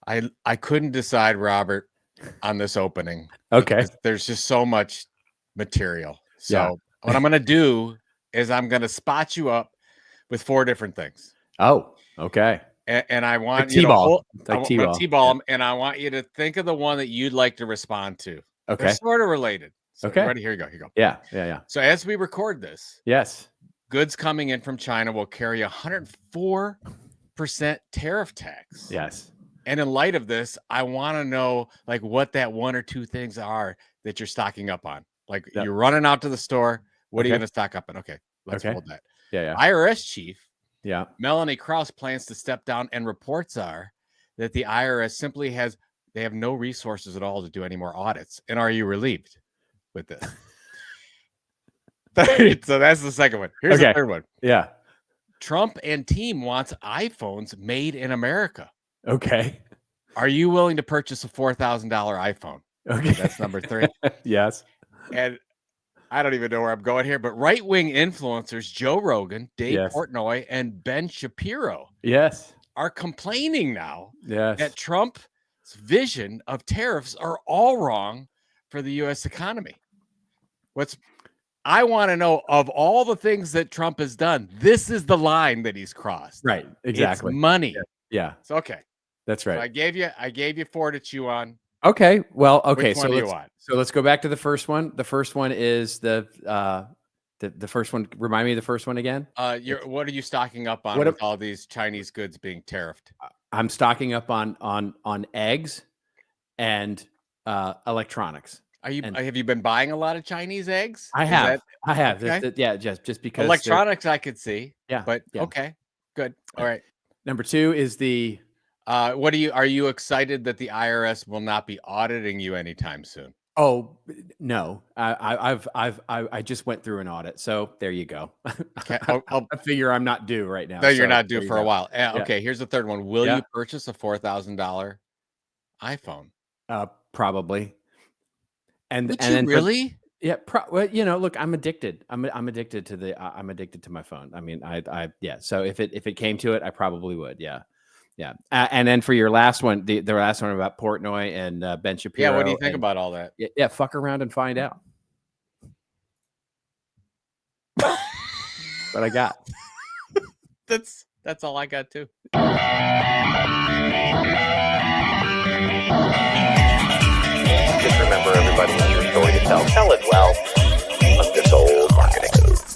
I couldn't decide, Robert, on this opening. Okay. There's just so much material. So what I'm going to do is I'm going to spot you up with 4 different things. Oh, okay. And I want Like you T-ball. to I'm going to T-ball them, and I want you to think of the one that you'd like to respond to. Okay. They're sort of related. So okay. Ready? Here you go. Here you go. Yeah. So as we record this, yes, goods coming in from China will carry 104% tariff tax. Yes. And in light of this, I want to know like what that 1 or 2 things are that you're stocking up on. Like you're running out to the store. What are you going to stock up on? Okay, let's hold that. Yeah. IRS chief, Melanie Krause plans to step down, and reports are that the IRS simply they have no resources at all to do any more audits. And are you relieved with this? So that's the second one. Here's the third one. Yeah. Trump and team wants iPhones made in America. Okay. Are you willing to purchase a $4,000 iPhone? Okay. That's number 3. Yes. And I don't even know where I'm going here, but right-wing influencers Joe Rogan, Dave Portnoy, and Ben Shapiro are complaining now that Trump's vision of tariffs are all wrong for the U.S. economy. I want to know, of all the things that Trump has done, this is the line that he's crossed. Right. Exactly. It's money. Yeah. So, okay. That's right. So I gave you 4 to chew on. Okay. Well, okay. Which one do you want? So let's go back to the first one. The first one is the first one. Remind me of the first one again. What are you stocking up on with all these Chinese goods being tariffed? I'm stocking up on eggs and electronics. Have you been buying a lot of Chinese eggs? I have. Okay. Just because electronics I could see. Yeah. But okay. Good. All right. Number 2 is the are you excited that the IRS will not be auditing you anytime soon? Oh no, I just went through an audit, so there you go. Okay. I figure I'm not due right now. No, you're not due for a while. Okay, here's the third one. Will you purchase a $4,000 iPhone? Probably. And Would you really? Well, look, I'm addicted. I'm addicted to I'm addicted to my phone. I mean, So if it came to it, I probably would. Yeah. And then for your last one, the last one about Portnoy and Ben Shapiro. Yeah. What do you think about all that? Yeah. Fuck around and find out. What I got. That's all I got too. Just remember, everybody has your story to tell. Tell it well. On This Old Marketing.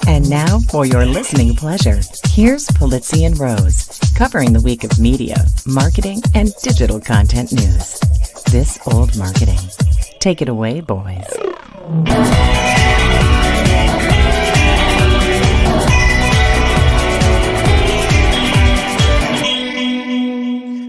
And now, for your listening pleasure, here's Pulizzi and Rose, covering the week of media, marketing, and digital content news. This Old Marketing. Take it away, boys.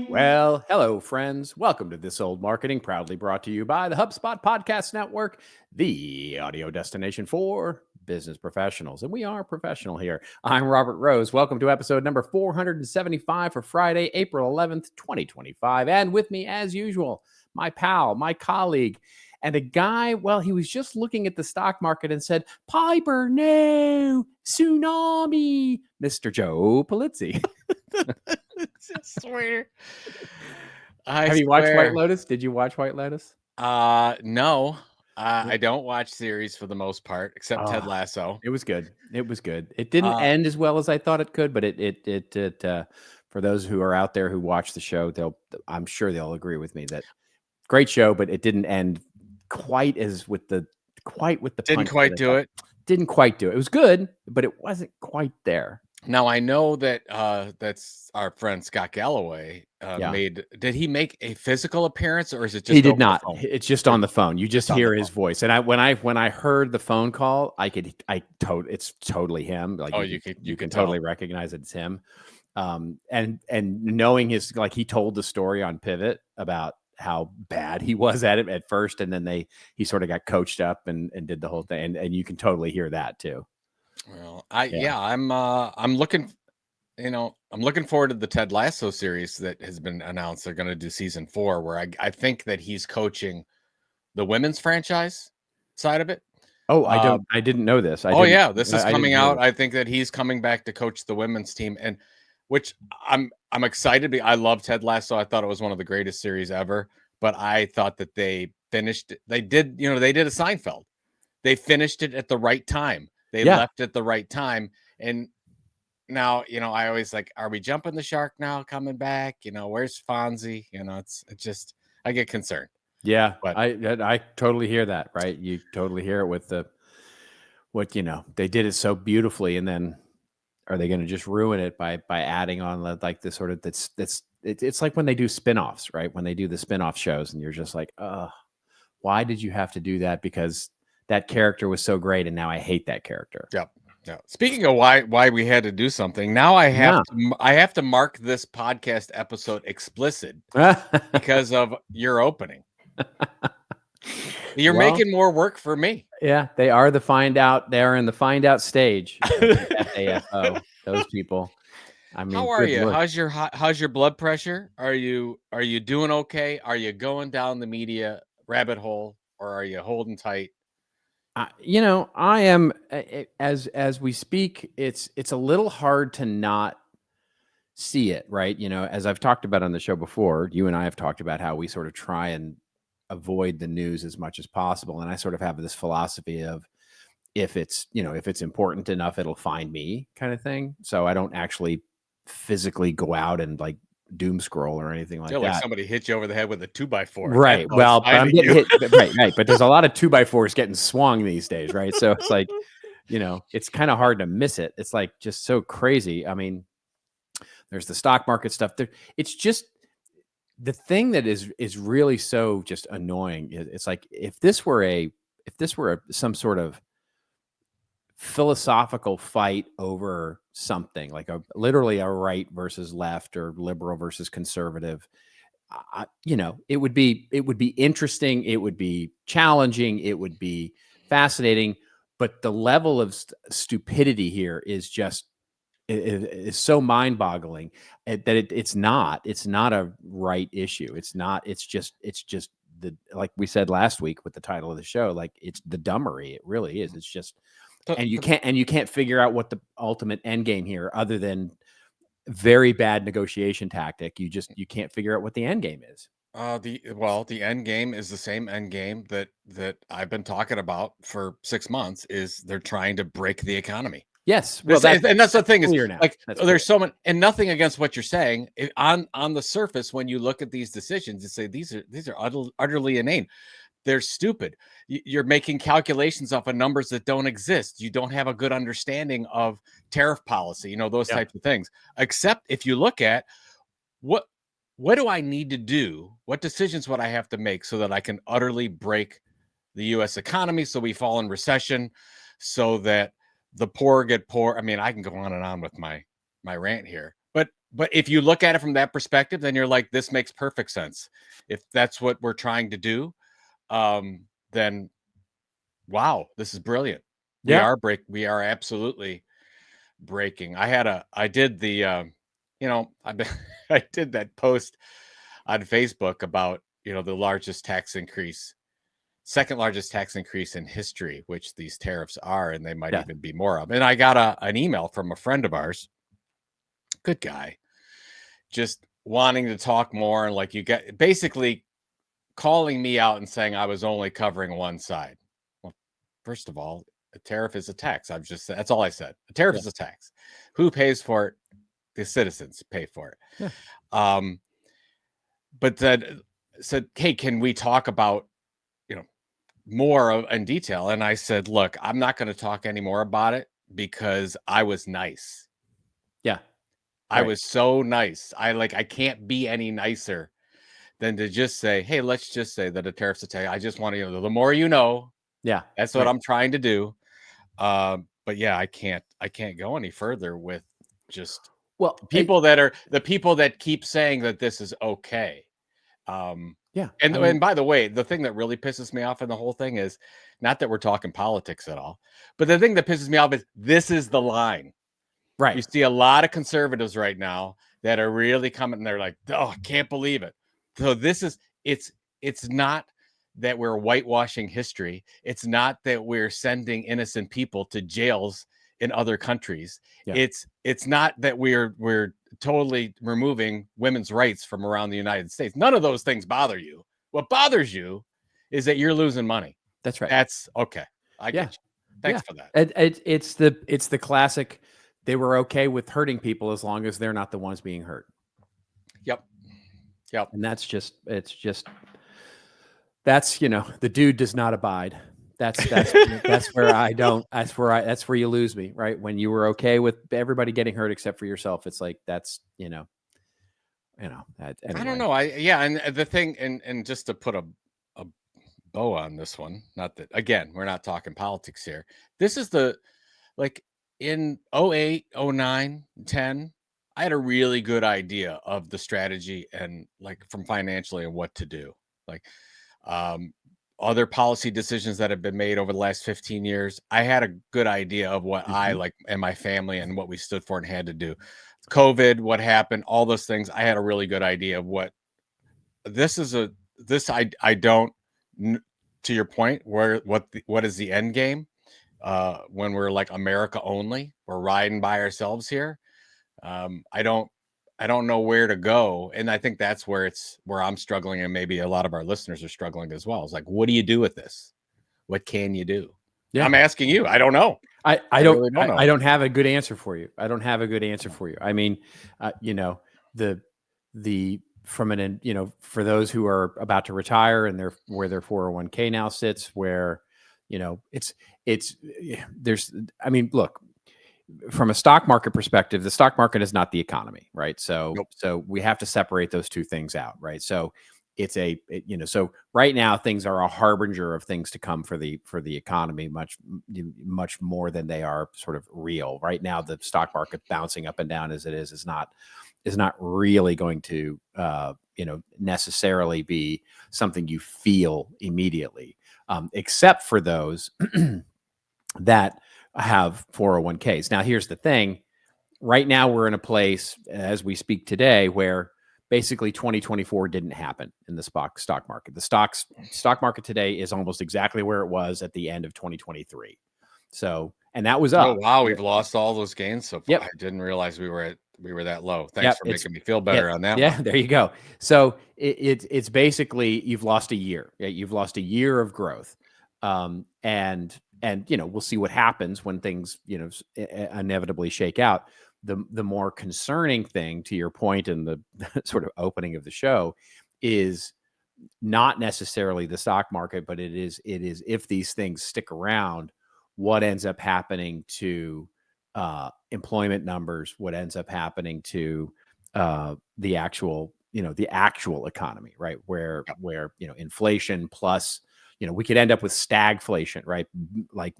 Well, hello, friends. Welcome to This Old Marketing, proudly brought to you by the HubSpot Podcast Network, the audio destination for business professionals. And we are professional here. I'm Robert Rose. Welcome to episode number 475 for Friday, April 11th, 2025. And with me, as usual, my pal, my colleague, and a guy, well, he was just looking at the stock market and said, Piper, no, tsunami, Mr. Joe Pulizzi. I swear. Have you watched White Lotus? Did you watch White Lotus? No. I don't watch series for the most part, except Ted Lasso. It was good. It didn't end as well as I thought it could, but it for those who are out there who watch the show, I'm sure they'll agree with me that great show, but it didn't end quite with the didn't quite do it. Didn't quite do it. It was good, but it wasn't quite there. Now I know that that's our friend Scott Galloway did he make a physical appearance, or is it just he did not? It's just on the phone. You just hear his voice. And when I heard the phone call, it's totally him. Like you can totally recognize it's him. And knowing he told the story on Pivot about how bad he was at it at first, and then he sort of got coached up and did the whole thing, and you can totally hear that too. Well, I'm looking forward to the Ted Lasso series that has been announced. They're going to do season 4, where I think that he's coaching the women's franchise side of it. Oh, I didn't know this. This is coming out. I think that he's coming back to coach the women's team. And which I'm excited. I love Ted Lasso. I thought it was one of the greatest series ever, but I thought that they finished it. They did a Seinfeld. They finished it at the right time. They left at the right time. And now, I always like, are we jumping the shark now coming back? Where's Fonzie? It's just, I get concerned. Yeah. But I totally hear that, right? You totally hear it with they did it so beautifully. And then are they going to just ruin it by adding on like this sort of, it's like when they do spinoffs, right? When they do the spinoff shows and you're just like, why did you have to do that? Because that character was so great. And now I hate that character. Yep. Yeah. Speaking of why we had to do something, now I have to mark this podcast episode explicit because of your opening. You're making more work for me. Yeah, they are the find out. They are in the find out stage. AFO, those people. I mean, how are you? How's your blood pressure? Are you doing okay? Are you going down the media rabbit hole, or are you holding tight? I am as we speak. It's a little hard to not see it, right? As I've talked about on the show before, you and I have talked about how we sort of try and avoid the news as much as possible. And I sort of have this philosophy of if it's important enough, it'll find me kind of thing. So I don't actually physically go out and like doom scroll or anything like that. Like somebody hit you over the head with a 2x4. Right. Well, but I'm getting hit. Right. But there's a lot of 2x4s getting swung these days. Right. So it's like, it's kind of hard to miss it. It's like just so crazy. I mean, there's the stock market stuff there. It's just, the thing that is really so just annoying. It's like if this were some sort of philosophical fight over something like literally a right versus left or liberal versus conservative, it would be interesting. It would be challenging. It would be fascinating. But the level of stupidity here is just is so mind-boggling that it's not a right issue. It's just like we said last week with the title of the show, like it's the dumbery. It really is. It's just, and you can't figure out what the ultimate end game here, other than very bad negotiation tactic. You can't figure out what the end game is. The end game is the same end game that I've been talking about for 6 months. Is they're trying to break the economy. Yes, well, that's the thing is like there's so many, and nothing against what you're saying. On the surface, when you look at these decisions, you say these are utterly inane. They're stupid. You're making calculations off of numbers that don't exist. You don't have a good understanding of tariff policy, those types of things. Except if you look at what do I need to do? What decisions would I have to make so that I can utterly break the U.S. economy, so we fall in recession, so that the poor get poor. I mean, I can go on and on with my rant here, but if you look at it from that perspective, then you're like, this makes perfect sense. If that's what we're trying to do, then wow, this is brilliant. Yeah. We are absolutely breaking. I did that post on Facebook about, the second largest tax increase in history, which these tariffs are, and they might even be more of. And I got an email from a friend of ours, good guy, just wanting to talk more, and like, you get basically calling me out and saying I was only covering one side. Well, first of all, a tariff is a tax. That's all I said. A tariff is a tax. Who pays for it? The citizens pay for it. Yeah. But then said, hey, can we talk about more in detail? And I said, look, I'm not going to talk anymore about it because I was nice. Yeah. I was so nice. I can't be any nicer than to just say, hey, let's just say that a tariff's a tax. I just want to, the more you know. Yeah. That's what I'm trying to do. But yeah, I can't go any further with just people that keep saying that this is okay. Yeah. And by the way, the thing that really pisses me off in the whole thing is not that we're talking politics at all, but the thing that pisses me off is this is the line. Right. You see a lot of conservatives right now that are really coming, and they're like, oh, I can't believe it. So it's not that we're whitewashing history. It's not that we're sending innocent people to jails in other countries. It's not that we're totally removing women's rights from around the United States. None of those things bother you. What bothers you is that you're losing money. That's right. That's okay. I get you. Thanks for that. It's the classic. They were okay with hurting people as long as they're not the ones being hurt. Yep. And that's the dude does not abide. That's where I don't. That's where you lose me, right? When you were okay with everybody getting hurt except for yourself, it's like that's anyway. I don't know. And the thing, and just to put a bow on this one, not that again, we're not talking politics here. This is in 08, 09, 10, I had a really good idea of the strategy and from financially and what to do. Other policy decisions that have been made over the last 15 years, I had a good idea of what I and my family and what we stood for and had to do. COVID, what happened, all those things. I had a really good idea of what this is. I don't, to your point, what is the end game? When we're America only, we're riding by ourselves here. I don't know where to go. And I think that's where I'm struggling. And maybe a lot of our listeners are struggling as well. It's what do you do with this? What can you do? Yeah. I'm asking you. I don't know. I really don't know. I don't have a good answer for you. I mean, for those who are about to retire and where their 401k now sits, where, look, from a stock market perspective, the stock market is not the economy, right? So, So we have to separate those two things out, right? So so right now things are a harbinger of things to come for the economy, much more than they are sort of real. Right now, the stock market bouncing up and down as it is not really going to necessarily be something you feel immediately, except for those that have 401ks. Now, here's the thing. Right now, we're in a place as we speak today where basically 2024 didn't happen in the stock market. The stock market today is almost exactly where it was at the end of 2023. So, and that was up. Oh, wow. We've lost all those gains so far. Yep. I didn't realize we were that low. Thanks for making me feel better on that. Yeah, there you go. So it's basically you've lost a year. Yeah, you've lost a year of growth. And we'll see what happens when things, inevitably shake out. The more concerning thing, to your point in the sort of opening of the show, is not necessarily the stock market, but it is if these things stick around, what ends up happening to employment numbers, what ends up happening to the actual economy, right? Where inflation plus, we could end up with stagflation, right? Like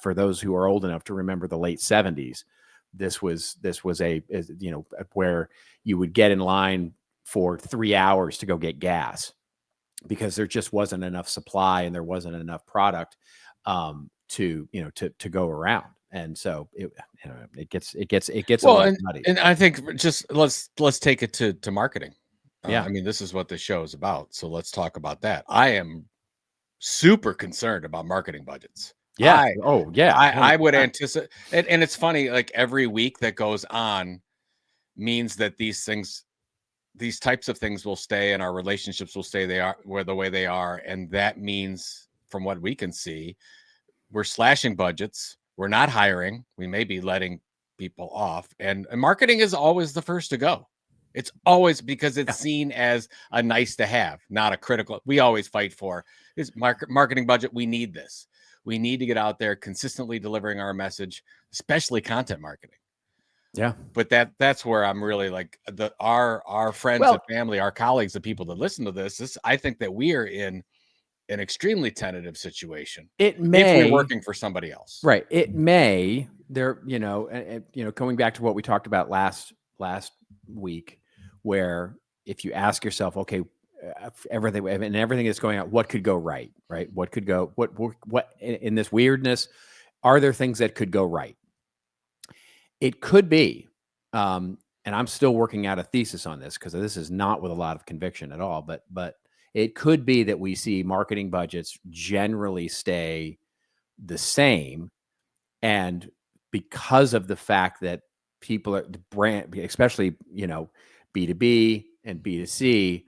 for those who are old enough to remember the late 70s, this was where you would get in line for 3 hours to go get gas because there just wasn't enough supply and there wasn't enough product to go around. And so it gets well, and I think just let's take it to marketing. I mean, this is what this show is about. So let's talk about that. I am super concerned about marketing budgets. Yeah. I would anticipate, and it's funny, every week that goes on means that these types of things will stay and our relationships will stay the way they are. And that means, from what we can see, we're slashing budgets. We're not hiring. We may be letting people off. And marketing is always the first to go. It's always because it's seen as a nice to have, not a critical. We always fight for this marketing budget. We need this. We need to get out there consistently delivering our message, especially content marketing. Yeah. But that's where I'm really our friends and family, our colleagues, the people that listen to this, I think that we are in an extremely tentative situation. It may, if we're working for somebody else. Right. It may, going back to what we talked about last week, where if you ask yourself, okay, everything that's going on, what could go right? Right. What could go, what in this weirdness, are there things that could go right? It could be, and I'm still working out a thesis on this because this is not with a lot of conviction at all, but it could be that we see marketing budgets generally stay the same, and because of the fact that people are the brand, especially, B2B and B2C,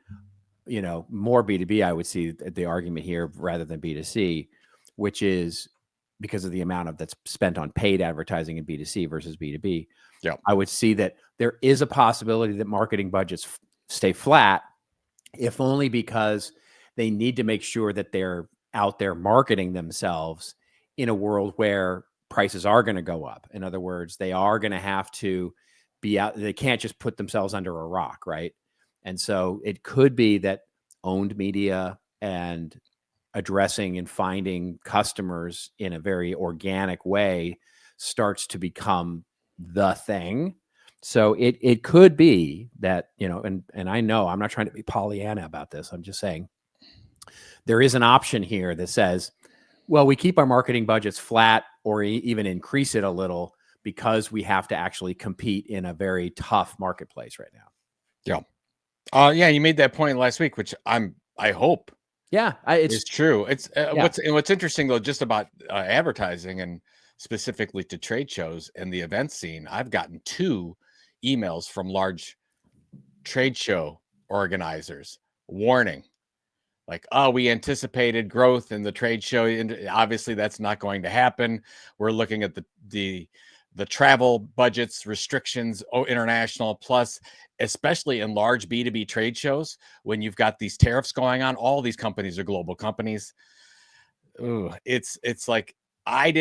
more B2B, I would see the argument here rather than B2C, which is because of the amount that's spent on paid advertising in B2C versus B2B. Yeah. I would see that there is a possibility that marketing budgets stay flat, if only because they need to make sure that they're out there marketing themselves in a world where prices are going to go up. In other words, they are going to have to be out. They can't just put themselves under a rock, right? And so it could be that owned media and addressing and finding customers in a very organic way starts to become the thing. So it could be that, and I know I'm not trying to be Pollyanna about this. I'm just saying there is an option here that says, well, we keep our marketing budgets flat or even increase it a little because we have to actually compete in a very tough marketplace right now. Yeah. Yeah. You made that point last week, which I hope. Yeah, it's true. It's what's interesting though, just about advertising and specifically to trade shows and the event scene. I've gotten 2 emails from large trade show organizers warning, like, oh, we anticipated growth in the trade show, and obviously that's not going to happen. We're looking at the travel budgets, restrictions, international, plus especially in large B2B trade shows, when you've got these tariffs going on, all these companies are global companies. Ooh, it's like, I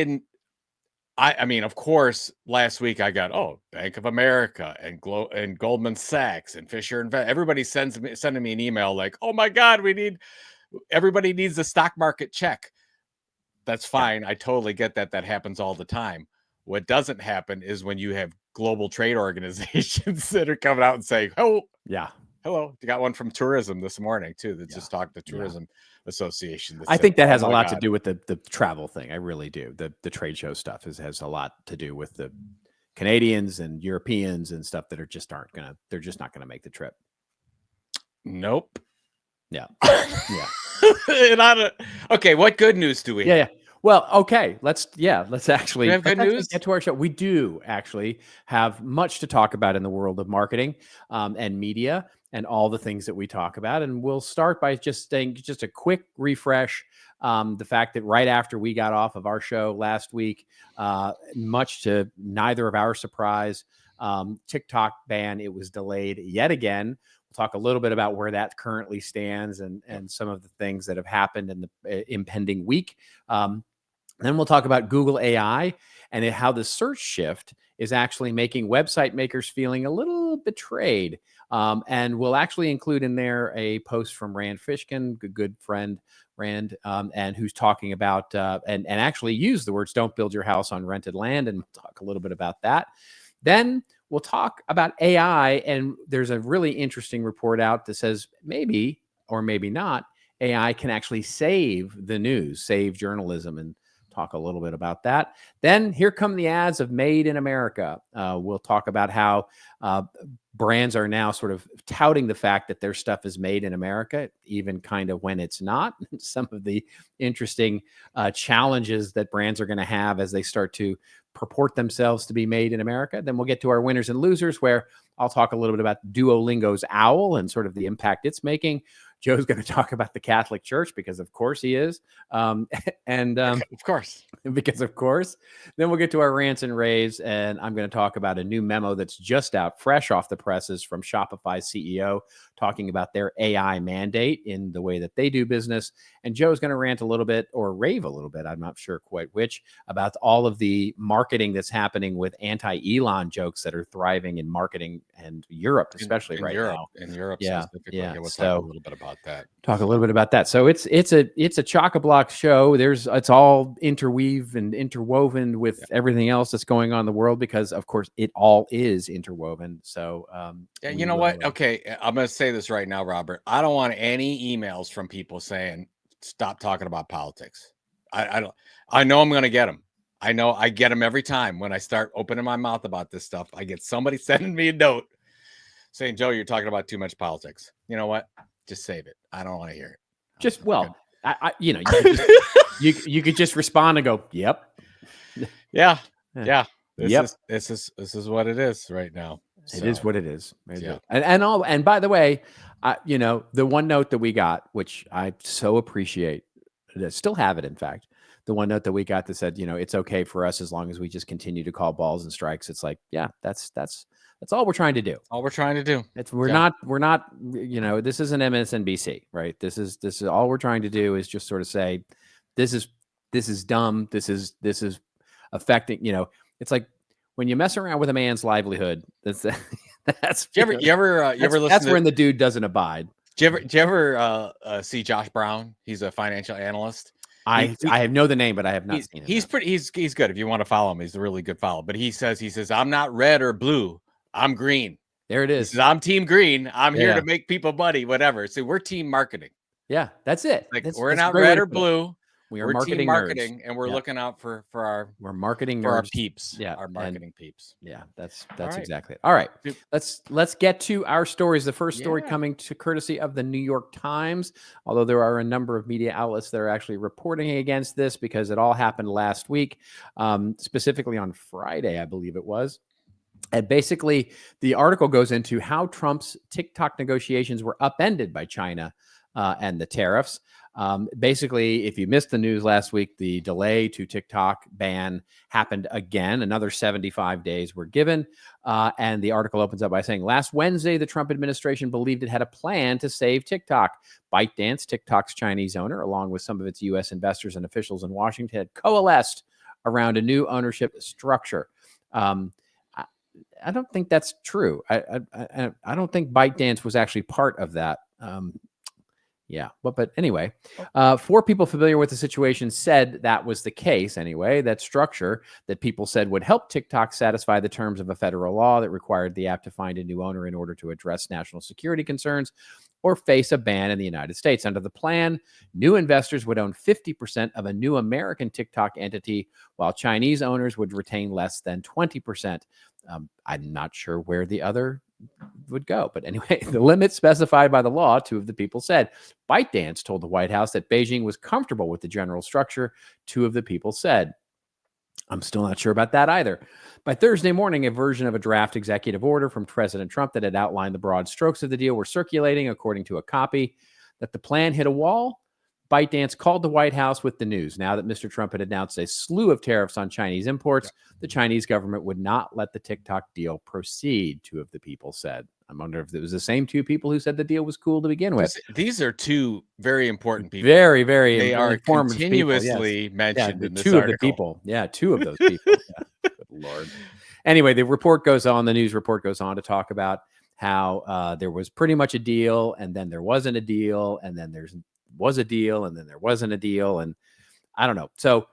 mean, of course, last week I got, Bank of America and Goldman Sachs and Fisher and everybody sending me an email like, oh my God, everybody needs a stock market check. That's fine. I totally get that. That happens all the time. What doesn't happen is when you have global trade organizations that are coming out and saying, oh, yeah, hello. You got one from tourism this morning too. That just talked to Tourism Association. I think that has a lot to do with the travel thing. I really do. The trade show stuff has a lot to do with the Canadians and Europeans and stuff that are just they're just not gonna make the trip. Nope. Yeah. Yeah. Okay. What good news do we have? Yeah. Well, okay. Let's actually have good news. Get to our show. We do actually have much to talk about in the world of marketing and media and all the things that we talk about. And we'll start by just saying just a quick refresh. The fact that right after we got off of our show last week, much to neither of our surprise, TikTok ban, it was delayed yet again. We'll talk a little bit about where that currently stands and some of the things that have happened in the impending week. Then we'll talk about Google AI and how the search shift is actually making website makers feeling a little betrayed. And we'll actually include in there a post from Rand Fishkin, good friend Rand, and who's talking about and actually use the words, don't build your house on rented land. And we'll talk a little bit about that. Then we'll talk about AI. And there's a really interesting report out that says maybe or maybe not, AI can actually save the news, save journalism, and talk a little bit about that. Then here come the ads of Made in America. We'll talk about how brands are now sort of touting the fact that their stuff is made in America, even kind of when it's not. Some of the interesting challenges that brands are going to have as they start to purport themselves to be made in America. Then we'll get to our winners and losers, where I'll talk a little bit about Duolingo's OWL and sort of the impact it's making. Joe's going to talk about the Catholic Church because, of course, he is. Of course. Because, of course. Then we'll get to our rants and raves, and I'm going to talk about a new memo that's just out, fresh off the presses from Shopify CEO, talking about their AI mandate in the way that they do business. And Joe's going to rant a little bit, or rave a little bit, I'm not sure quite which, about all of the marketing that's happening with anti-Elon jokes that are thriving in marketing and Europe, especially in right Europe, now. In Europe, yeah. We'll talk a little bit about that. Talk a little bit about that. So it's a chock-a-block show. It's all interweave and interwoven with everything else that's going on in the world, because of course it all is interwoven. So you know what? Okay, I'm going to say this right now, Robert. I don't want any emails from people saying stop talking about politics. I know I'm going to get them. I know I get them every time when I start opening my mouth about this stuff. I get somebody sending me a note saying, Joe, you're talking about too much politics. You know what? Just save it. I don't want to hear it. You could just respond and go, yep. Yeah. This is what it is right now. It is what it is. And by the way, the one note that we got, which I so appreciate, still have it. In fact, the one note that we got that said, it's okay for us as long as we just continue to call balls and strikes. It's like, yeah, that's all we're trying to do. All we're trying to do. We're not, this isn't MSNBC, right? This is all we're trying to do is just sort of say, this is dumb. This is affecting, it's like when you mess around with a man's livelihood, that's you ever listen that's when the dude doesn't abide. Do you ever see Josh Brown? He's a financial analyst. I know the name, but I have not seen him. He's good. If you want to follow him, he's a really good follow. But he says, I'm not red or blue. I'm green. There it is. He says, I'm team green. I'm here to make people money, whatever. So we're team marketing. Yeah, that's it. We're not red or blue. We're team marketing, and we're looking out for our marketing for our peeps. Yeah, our marketing peeps. Yeah, that's exactly it. All right, let's get to our stories. The first story coming to courtesy of the New York Times. Although there are a number of media outlets that are actually reporting against this because it all happened last week, specifically on Friday, I believe it was. And basically, the article goes into how Trump's TikTok negotiations were upended by China and the tariffs. Basically, if you missed the news last week, the delay to TikTok ban happened again. Another 75 days were given. And the article opens up by saying, last Wednesday, the Trump administration believed it had a plan to save TikTok. ByteDance, TikTok's Chinese owner, along with some of its U.S. investors and officials in Washington, had coalesced around a new ownership structure. I don't think that's true. I don't think ByteDance was actually part of that. But anyway, 4 people familiar with the situation said that was the case anyway. That structure that people said would help TikTok satisfy the terms of a federal law that required the app to find a new owner in order to address national security concerns or face a ban in the United States. Under the plan, new investors would own 50% of a new American TikTok entity, while Chinese owners would retain less than 20%. I'm not sure where the other would go. But anyway, the limit specified by the law, 2 of the people said. ByteDance told the White House that Beijing was comfortable with the general structure, 2 of the people said. I'm still not sure about that either. By Thursday morning, a version of a draft executive order from President Trump that had outlined the broad strokes of the deal were circulating, according to a copy. That the plan hit a wall, ByteDance called the White House with the news. Now that Mr. Trump had announced a slew of tariffs on Chinese imports, the Chinese government would not let the TikTok deal proceed, 2 of the people said. I wonder if it was the same 2 people who said the deal was cool to begin with. These are 2 very important people. Very, very they are continuously mentioned in this 2 article. Of the people. Yeah, 2 of those people. Good Lord. Anyway, the report goes on. The news report goes on to talk about how there was pretty much a deal, and then there wasn't a deal, and then there was a deal, and then there wasn't a deal, and I don't know. So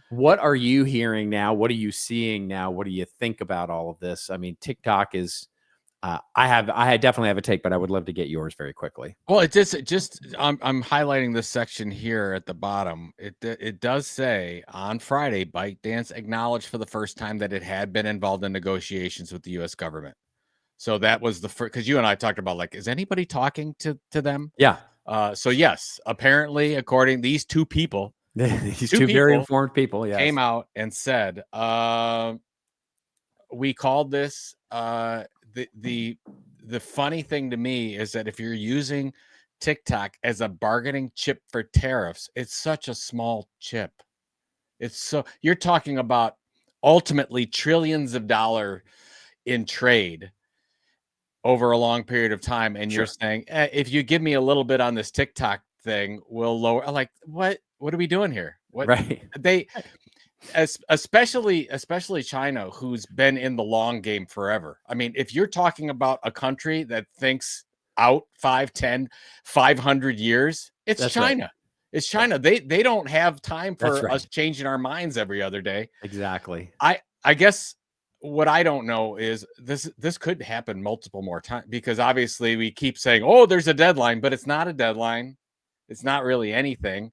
what are you hearing now? What are you seeing now? What do you think about all of this? I mean, TikTok is I definitely have a take, but I would love to get yours very quickly. Well, it just I'm highlighting this section here at the bottom. It does say on Friday, ByteDance acknowledged for the first time that it had been involved in negotiations with the U.S. government. So that was the first, because you and I talked about, like, is anybody talking to them? Yeah. So yes, apparently, according these 2 people, these 2 very informed people, came out and said, we called this. The funny thing to me is that if you're using TikTok as a bargaining chip for tariffs, it's such a small chip. You're talking about ultimately trillions of dollars in trade over a long period of time. And you're saying, if you give me a little bit on this TikTok thing, we'll lower. Like, what are we doing here? What right? Especially China, who's been in the long game forever. I mean, if you're talking about a country that thinks out 5, 10, 500 years, it's That's China. Right. It's China. They don't have time for us changing our minds every other day. Exactly. I guess what I don't know is this could happen multiple more times, because obviously we keep saying, oh, there's a deadline, but it's not a deadline. It's not really anything.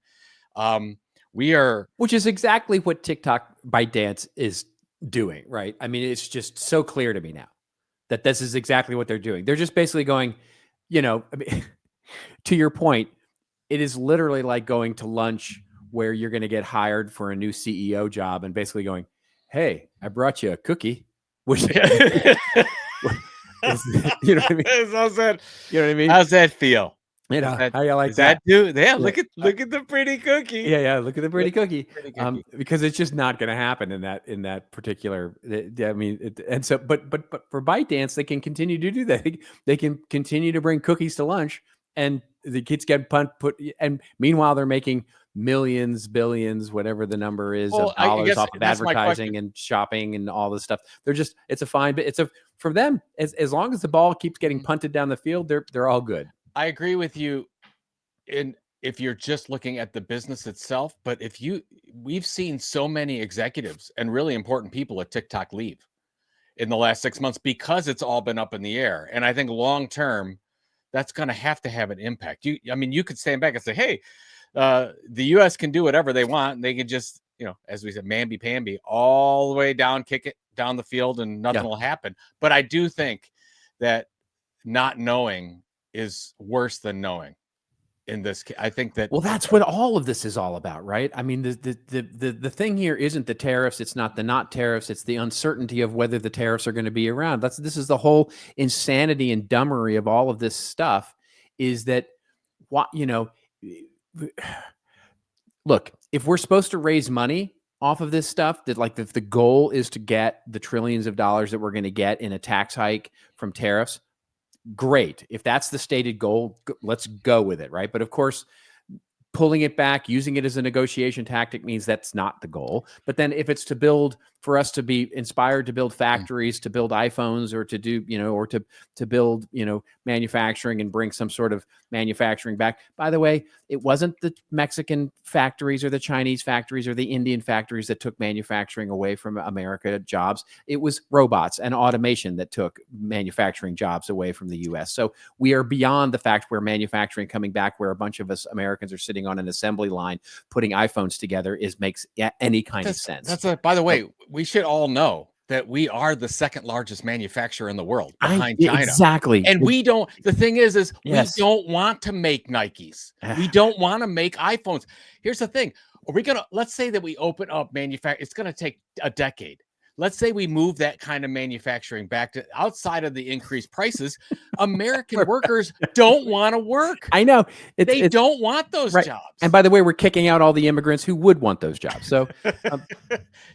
Which is exactly what TikTok ByteDance is doing, right? I mean, it's just so clear to me now that this is exactly what they're doing. They're just basically going, I mean, to your point, it is literally like going to lunch where you're going to get hired for a new CEO job and basically going, hey, I brought you a cookie. Which, you know what I mean? How's that? You know what I mean? How's that feel? How you like that? Yeah, look at the pretty cookie. Yeah. Look at the pretty cookie. Because it's just not going to happen in that particular. I mean, and so, but for ByteDance, they can continue to do that. They can continue to bring cookies to lunch, and the kids get put. And meanwhile, they're making millions, billions, whatever the number is of dollars off of advertising and shopping and all this stuff. It's a fine, but for them, as long as the ball keeps getting punted down the field, they're all good. I agree with you if you're just looking at the business itself, but we've seen so many executives and really important people at TikTok leave in the last 6 months because it's all been up in the air. And I think long term, that's going to have an impact. You could stand back and say, hey, the US can do whatever they want. And they can just, as we said, mamby-pamby all the way down, kick it down the field and nothing will happen. But I do think that not knowing is worse than knowing in this case. I think that that's what all of this is all about, right? I mean, the thing here isn't the tariffs, it's not the not tariffs, it's the uncertainty of whether the tariffs are going to be around. This is the whole insanity and dumbery of all of this stuff, is that look, if we're supposed to raise money off of this stuff, that if the goal is to get the trillions of dollars that we're going to get in a tax hike from tariffs, great. If that's the stated goal, let's go with it, right? But of course, pulling it back, using it as a negotiation tactic means that's not the goal. But then if it's for us to be inspired to build factories, to build iPhones, or to do, or to build, manufacturing and bring some sort of manufacturing back. By the way, it wasn't the Mexican factories or the Chinese factories or the Indian factories that took manufacturing away from America jobs. It was robots and automation that took manufacturing jobs away from the US. So we are beyond the fact where manufacturing coming back, where a bunch of us Americans are sitting on an assembly line putting iPhones together makes any kind of sense. By the way, we should all know that we are the second largest manufacturer in the world behind China. Exactly. And the thing is we don't want to make Nikes. We don't want to make iPhones. Here's the thing. Let's say that we open up manufacturing. It's going to take a decade. Let's say we move that kind of manufacturing back to outside of the increased prices. American workers don't want to work. I know. They don't want those jobs. And by the way, we're kicking out all the immigrants who would want those jobs. So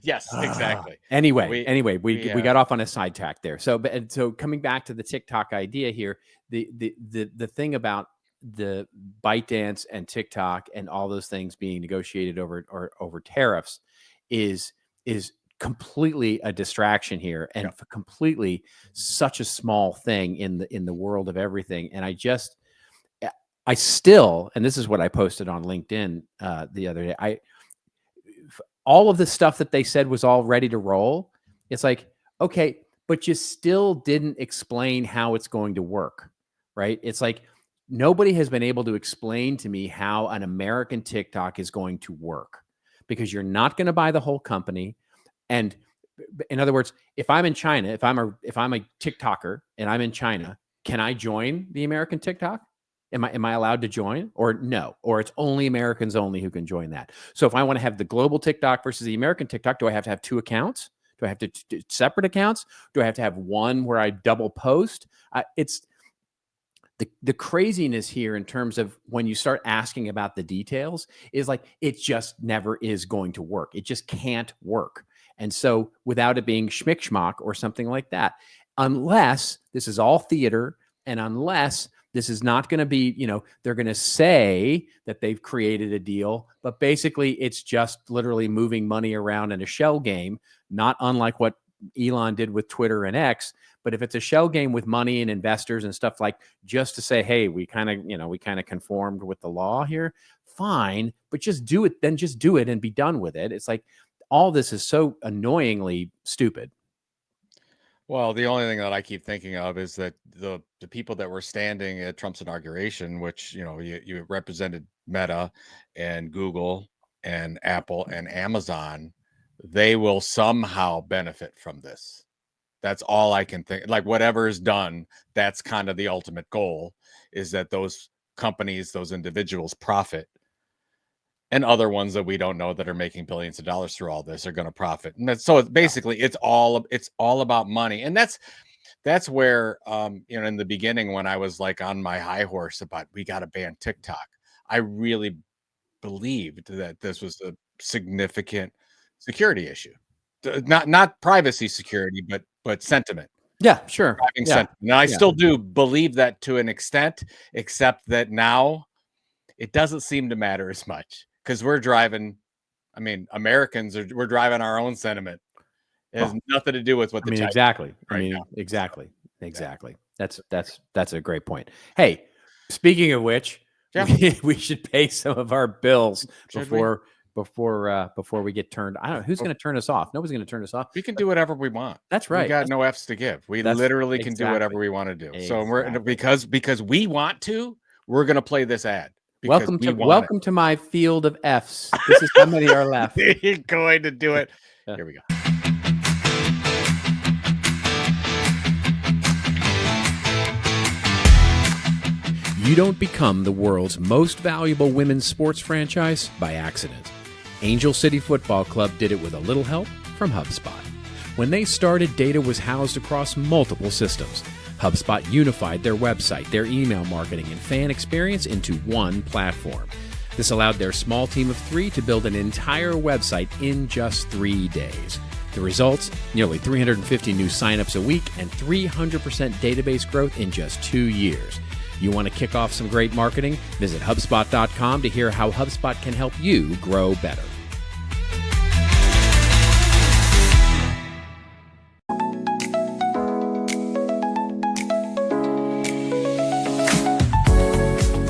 yes, exactly. Anyway, we got off on a side track there. So coming back to the TikTok idea here, the thing about the ByteDance and TikTok and all those things being negotiated over tariffs is completely a distraction here, and completely such a small thing in the world of everything. And I still, and this is what I posted on LinkedIn the other day, all of the stuff that they said was all ready to roll. It's like, okay, but you still didn't explain how it's going to work, right? It's like, nobody has been able to explain to me how an American TikTok is going to work, because you're not going to buy the whole company. And in other words, if I'm in China, if I'm a TikToker and I'm in China, can I join the American TikTok? Am I allowed to join, or no? Or it's only Americans only who can join that? So if I want to have the global TikTok versus the American TikTok, do I have to have two accounts? Do I have to do separate accounts? Do I have to have one where I double post? It's the craziness here in terms of when you start asking about the details is like, it just never is going to work. It just can't work. And so without it being schmick-schmock or something like that, unless this is all theater, and unless this is not going to be, they're going to say that they've created a deal, but basically it's just literally moving money around in a shell game, not unlike what Elon did with Twitter and X. But if it's a shell game with money and investors and stuff, like just to say, hey, we kind of conformed with the law here, fine, but just do it, then just do it and be done with it. It's like, all this is so annoyingly stupid. Well, the only thing that I keep thinking of is that the people that were standing at Trump's inauguration, which, you represented Meta and Google and Apple and Amazon, they will somehow benefit from this. That's all I can think. Like, whatever is done, that's kind of the ultimate goal, is that those companies, those individuals profit. and other ones that we don't know that are making billions of dollars through all this are going to profit. And so it's basically it's all about money. And that's where in the beginning, when I was like on my high horse about we got to ban TikTok, I really believed that this was a significant security issue. Not privacy security, but sentiment. Yeah, sure. Sentiment. And I still do believe that to an extent, except that now it doesn't seem to matter as much because we're driving. I mean, we're driving our own sentiment. It has nothing to do with what the exactly. Exactly. That's a great point. Hey, speaking of which, we should pay some of our bills before we get turned. I don't know who's going to turn us off. Nobody's going to turn us off. We can do whatever we want. That's right. We got no F's to give. We literally can do whatever we want to do. So because we want to, we're going to play this ad. Welcome to my field of F's. This is how many are left. You're going to do it. Here we go. You don't become the world's most valuable women's sports franchise by accident. Angel City Football Club did it with a little help from HubSpot. When they started, data was housed across multiple systems. HubSpot unified their website, their email marketing, and fan experience into one platform. This allowed their small team of 3 to build an entire website in just 3 days. The results? Nearly 350 new signups a week and 300% database growth in just 2 years. You want to kick off some great marketing? Visit HubSpot.com to hear how HubSpot can help you grow better.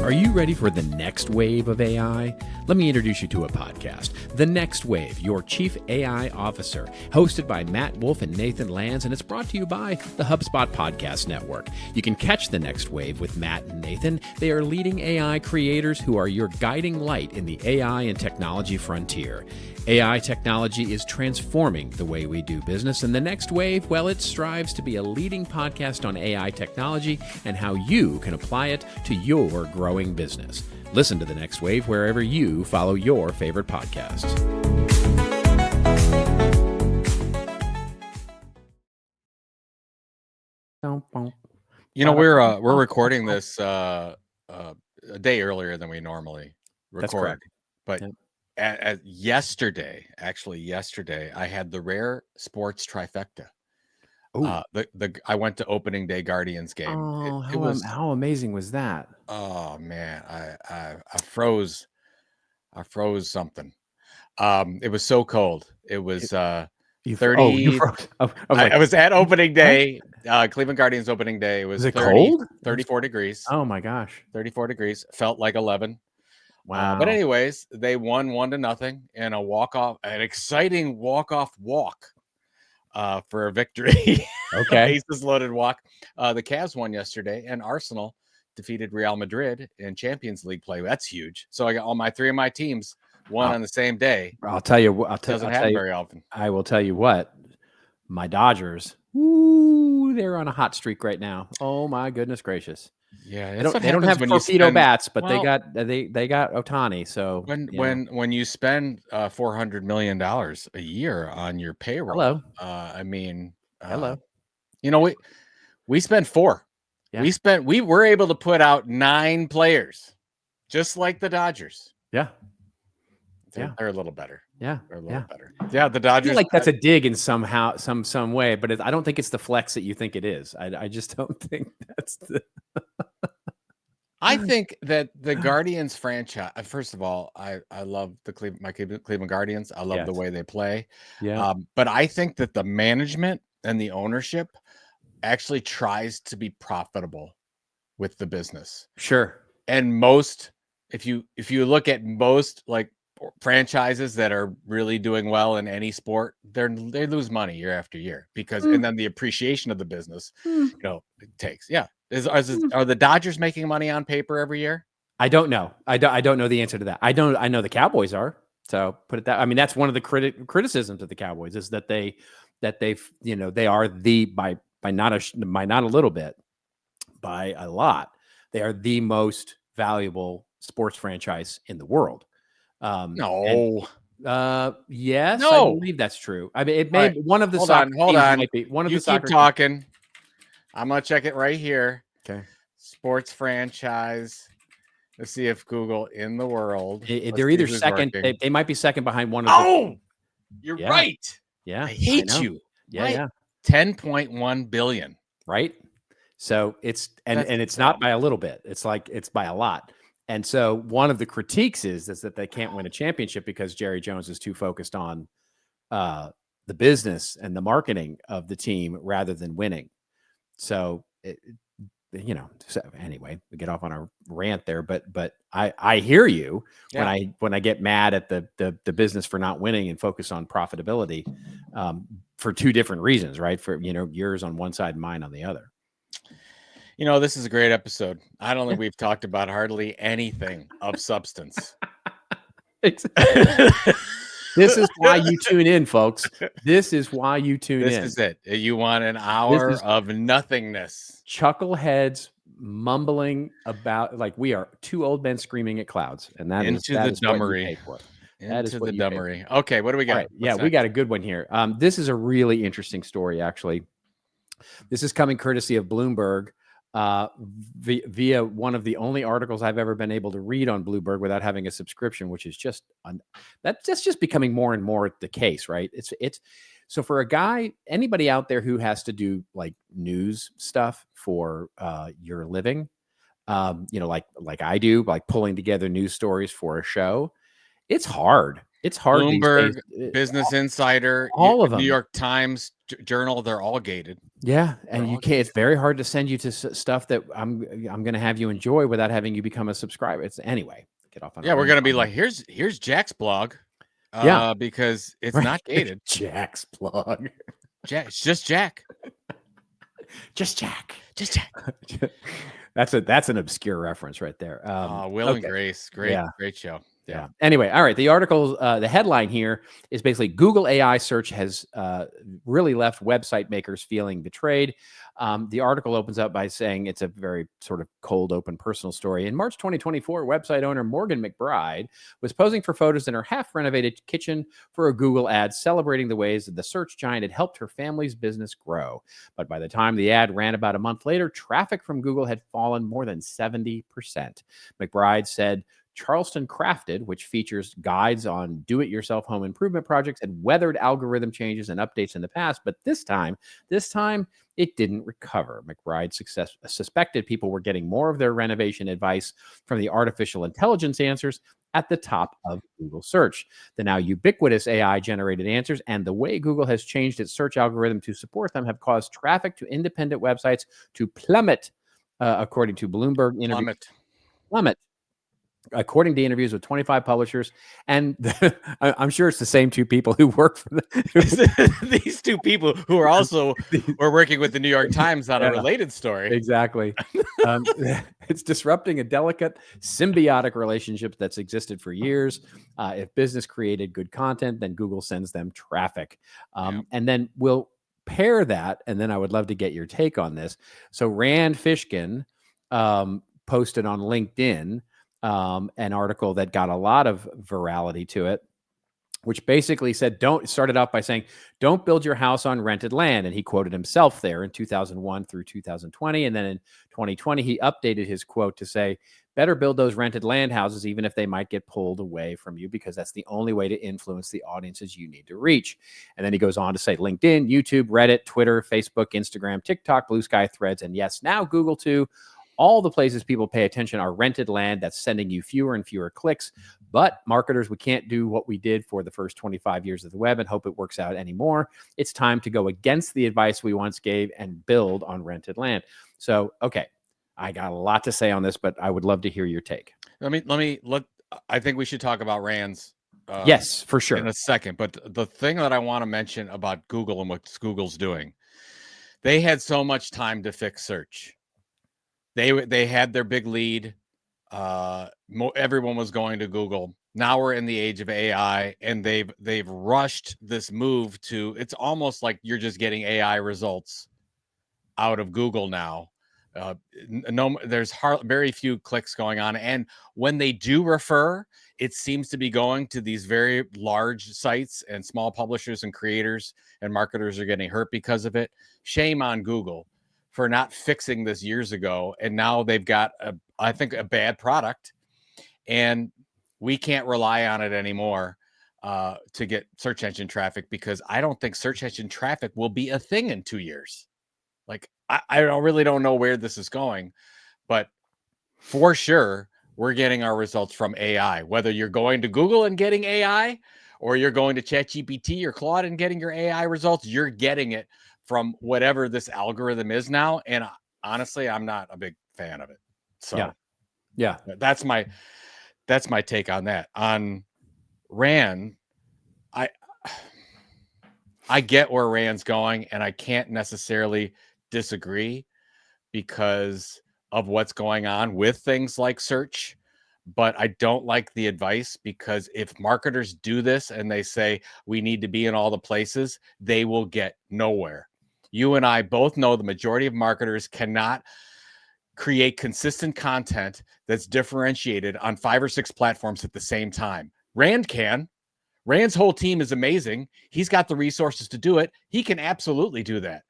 Are you ready for the next wave of AI? Let me introduce you to a podcast, The Next Wave, Your Chief AI Officer, hosted by Matt Wolf and Nathan Lands, and it's brought to you by the HubSpot Podcast Network. You can catch The Next Wave with Matt and Nathan. They are leading AI creators who are your guiding light in the AI and technology frontier. AI technology is transforming the way we do business, and The Next Wave, well, it strives to be a leading podcast on AI technology and how you can apply it to your growing business. Listen to The Next Wave wherever you follow your favorite podcasts. We're recording this a day earlier than we normally record. That's correct. But yesterday, I had the rare sports trifecta. I went to opening day Guardians game. Oh, how amazing was that? Oh man, I froze something. It was so cold. It was 30. You froze. I was at opening day, Cleveland Guardians opening day. It was 34 degrees. Oh my gosh. 34 degrees. Felt like 11. Wow. But anyways, they won 1-0 in an exciting walk for a victory. Okay. Bases loaded walk. The Cavs won yesterday, and Arsenal defeated Real Madrid in Champions League play. That's huge. So I got all 3 of my teams won on the same day. I'll tell you. Doesn't happen very often. I will tell you what. My Dodgers. They're on a hot streak right now. Oh my goodness gracious. Yeah, they don't have torpedo bats, but they got Ohtani. So when you spend $400 million a year on your payroll, hello. We spent 4. Yeah. We were able to put out 9 players, just like the Dodgers. Yeah. They're a little better. Yeah, they're a little better. Yeah, the Dodgers. I feel like that's a dig in some way, but I don't think it's the flex that you think it is. I just don't think that's the. I think that the Guardians franchise. First of all, I love my Cleveland Guardians. I love the way they play. Yeah. But I think that the management and the ownership actually tries to be profitable with the business. Sure. And if you look at most like franchises that are really doing well in any sport, they lose money year after year because and then the appreciation of the business, it takes. Yeah. Are the Dodgers making money on paper every year? I don't know. I don't know the answer to that. I know the Cowboys are. So put it that. I mean, that's one of the criticisms of the Cowboys is that they are by not a little bit, by a lot, they are the most valuable sports franchise in the world. No. Yes, No. I believe that's true. I mean, it may be one of the soccer teams might be one of you the soccer keep talking. I'm gonna check it right here. Okay. Sports franchise. Let's see if Google in the world. They're either second. They might be second behind one of the. You're right. Yeah. I hate you. Yeah, yeah. 10.1 billion. Right. So it's it's not by a little bit. It's by a lot. And so one of the critiques is that they can't win a championship because Jerry Jones is too focused on the business and the marketing of the team rather than winning. So so anyway, we get off on a rant there, but I hear you when I get mad at the business for not winning and focus on profitability for two different reasons, right? For yours on one side and mine on the other. This is a great episode. I don't think we've talked about hardly anything of substance. This is why you tune in, folks. This is why you tune in. This is it. You want an hour of nothingness. Chuckleheads mumbling about we are two old men screaming at clouds, and that is the dummery. Into the dummery. Okay, what do we got? Right. Yeah, we got a good one here. This is a really interesting story, actually. This is coming courtesy of Bloomberg. Via one of the only articles I've ever been able to read on Bloomberg without having a subscription, which is that's just becoming more and more the case, right? It's so for a guy, anybody out there who has to do news stuff for your living, like I do, like pulling together news stories for a show, it's hard. It's hard. Bloomberg, Business Insider, all of them, New York Times, Journal, they're all gated. Yeah, and you can't. It's very hard to send you to stuff that I'm going to have you enjoy without having you become a subscriber. Anyway. Get off on. Yeah, we're going to be like, here's Jack's blog. Because it's not gated. Jack's blog. It's just Jack. Just Jack. Just Jack. That's an obscure reference right there. Will and Grace, great show. Yeah. Anyway, all right. The article, the headline here is basically Google AI search has really left website makers feeling betrayed. The article opens up by saying it's a very sort of cold, open, personal story. In March 2024, website owner Morgan McBride was posing for photos in her half-renovated kitchen for a Google ad celebrating the ways that the search giant had helped her family's business grow. But by the time the ad ran about a month later, traffic from Google had fallen more than 70%. McBride said, Charleston Crafted, which features guides on do-it-yourself home improvement projects, had weathered algorithm changes and updates in the past, but this time it didn't recover. McBride suspected people were getting more of their renovation advice from the artificial intelligence answers at the top of Google search. The now ubiquitous AI-generated answers and the way Google has changed its search algorithm to support them have caused traffic to independent websites to plummet, according to Bloomberg interview. Plummet. According to interviews with 25 publishers, and I'm sure it's the same two people who work for these two people who are also were working with the New York Times on a related story. Exactly. It's disrupting a delicate symbiotic relationship that's existed for years. If business created good content, then Google sends them traffic. And then we'll pair that, and then I would love to get your take on this. So Rand Fishkin posted on LinkedIn an article that got a lot of virality to it, which basically said, started off by saying, don't build your house on rented land. And he quoted himself there in 2001 through 2020. And then in 2020, he updated his quote to say, better build those rented land houses, even if they might get pulled away from you, because that's the only way to influence the audiences you need to reach. And then he goes on to say LinkedIn, YouTube, Reddit, Twitter, Facebook, Instagram, TikTok, Blue Sky, Threads, and yes, now Google too. All the places people pay attention are rented land that's sending you fewer and fewer clicks. But marketers, we can't do what we did for the first 25 years of the web and hope it works out anymore. It's time to go against the advice we once gave and build on rented land. So, okay, I got a lot to say on this, but I would love to hear your take. I think we should talk about Rand's. Yes, for sure. In a second. But the thing that I want to mention about Google and what Google's doing, they had so much time to fix search. They had their big lead. Everyone was going to Google. Now we're in the age of AI, and they've rushed this move to. It's almost like you're just getting AI results out of Google now, There's very few clicks going on. And when they do refer, it seems to be going to these very large sites, and small publishers and creators and marketers are getting hurt because of it. Shame on Google for not fixing this years ago. And now they've got, I think, a bad product, and we can't rely on it anymore to get search engine traffic, because I don't think search engine traffic will be a thing in 2 years. Like, I really don't know where this is going, but for sure, we're getting our results from AI. Whether you're going to Google and getting AI, or you're going to ChatGPT or Claude and getting your AI results, you're getting it from whatever this algorithm is now. And honestly, I'm not a big fan of it. So yeah, that's my take on that. On Rand, I get where Rand's going, and I can't necessarily disagree because of what's going on with things like search. But I don't like the advice, because if marketers do this and they say we need to be in all the places, they will get nowhere. You and I both know the majority of marketers cannot create consistent content that's differentiated on 5 or 6 platforms at the same time. Rand can. Rand's whole team is amazing. He's got the resources to do it. He can absolutely do that.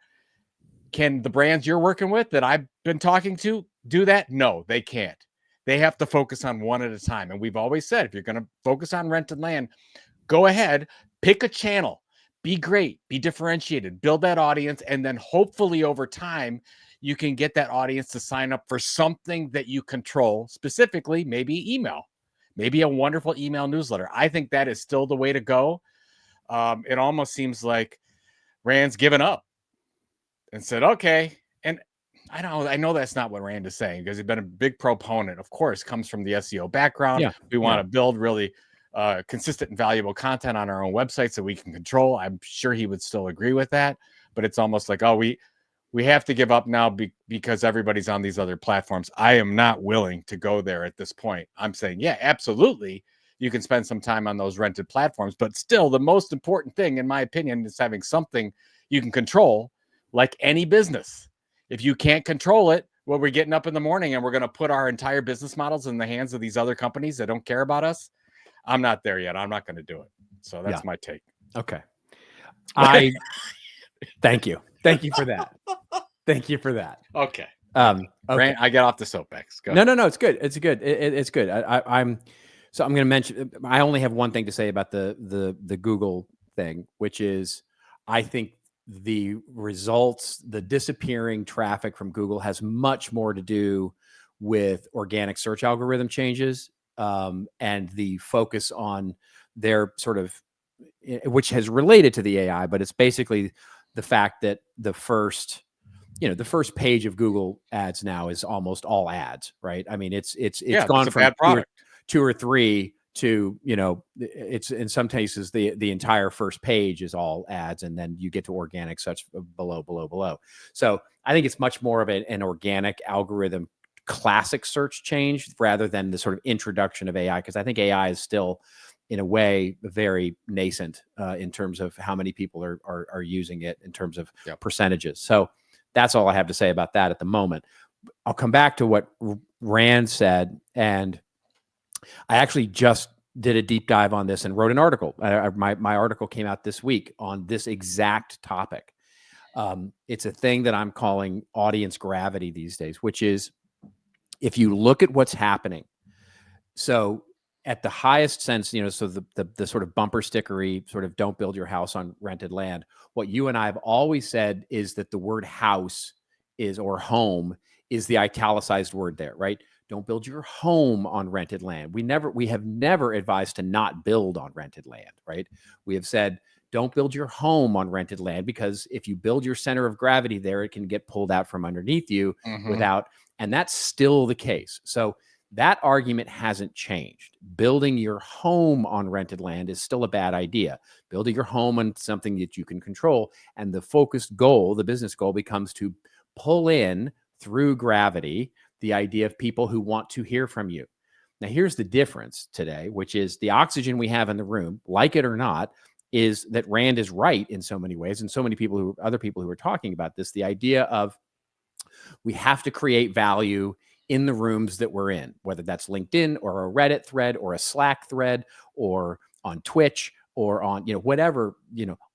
Can the brands you're working with that I've been talking to do that? No, they can't. They have to focus on one at a time. And we've always said, if you're going to focus on rented land, go ahead, pick a channel, be great, be differentiated, build that audience. And then hopefully over time, you can get that audience to sign up for something that you control, specifically maybe email, maybe a wonderful email newsletter. I think that is still the way to go. It almost seems like Rand's given up and said, okay. And I know that's not what Rand is saying, because he's been a big proponent, of course, comes from the SEO background. Yeah. We want to build really consistent and valuable content on our own website so we can control. I'm sure he would still agree with that, but it's almost like, oh, we have to give up now because everybody's on these other platforms. I am not willing to go there at this point. I'm saying, yeah, absolutely. You can spend some time on those rented platforms, but still the most important thing, in my opinion, is having something you can control, like any business. If you can't control it, well, we're getting up in the morning and we're going to put our entire business models in the hands of these other companies that don't care about us. I'm not there yet. I'm not going to do it. So that's my take. Okay. Thank you. Thank you for that. Thank you for that. Okay. Okay. Rant, I get off the soapbox. Go. No. It's good. It's good. It's good. I'm going to mention, I only have one thing to say about the Google thing, which is, I think the results, the disappearing traffic from Google has much more to do with organic search algorithm changes, and the focus on their sort of, which has related to the AI, but it's basically the fact that the first page of Google ads now is almost all ads, right? I mean, it's gone from 2 or 3 to, it's in some cases the entire first page is all ads, and then you get to organic such below. So I think it's much more of an organic algorithm classic search change rather than the sort of introduction of AI, because I think AI is still, in a way, very nascent in terms of how many people are using it in terms of percentages. So that's all I have to say about that at the moment. I'll come back to what Rand said, and I actually just did a deep dive on this and wrote an article. My article came out this week on this exact topic. It's a thing that I'm calling audience gravity these days, which is, if you look at what's happening, so at the highest sense, so the sort of bumper stickery, sort of don't build your house on rented land. What you and I have always said is that the word house or home is the italicized word there, right? Don't build your home on rented land. We have never advised to not build on rented land, right? We have said, don't build your home on rented land, because if you build your center of gravity there, it can get pulled out from underneath you and that's still the case. So that argument hasn't changed. Building your home on rented land is still a bad idea. Building your home on something that you can control, and the focused goal, the business goal, becomes to pull in through gravity the idea of people who want to hear from you. Now, here's the difference today, which is the oxygen we have in the room, like it or not, is that Rand is right in so many ways, and so many other people who are talking about this, the idea of We have to create value in the rooms that we're in, whether that's LinkedIn or a Reddit thread or a Slack thread or on Twitch or on, whatever,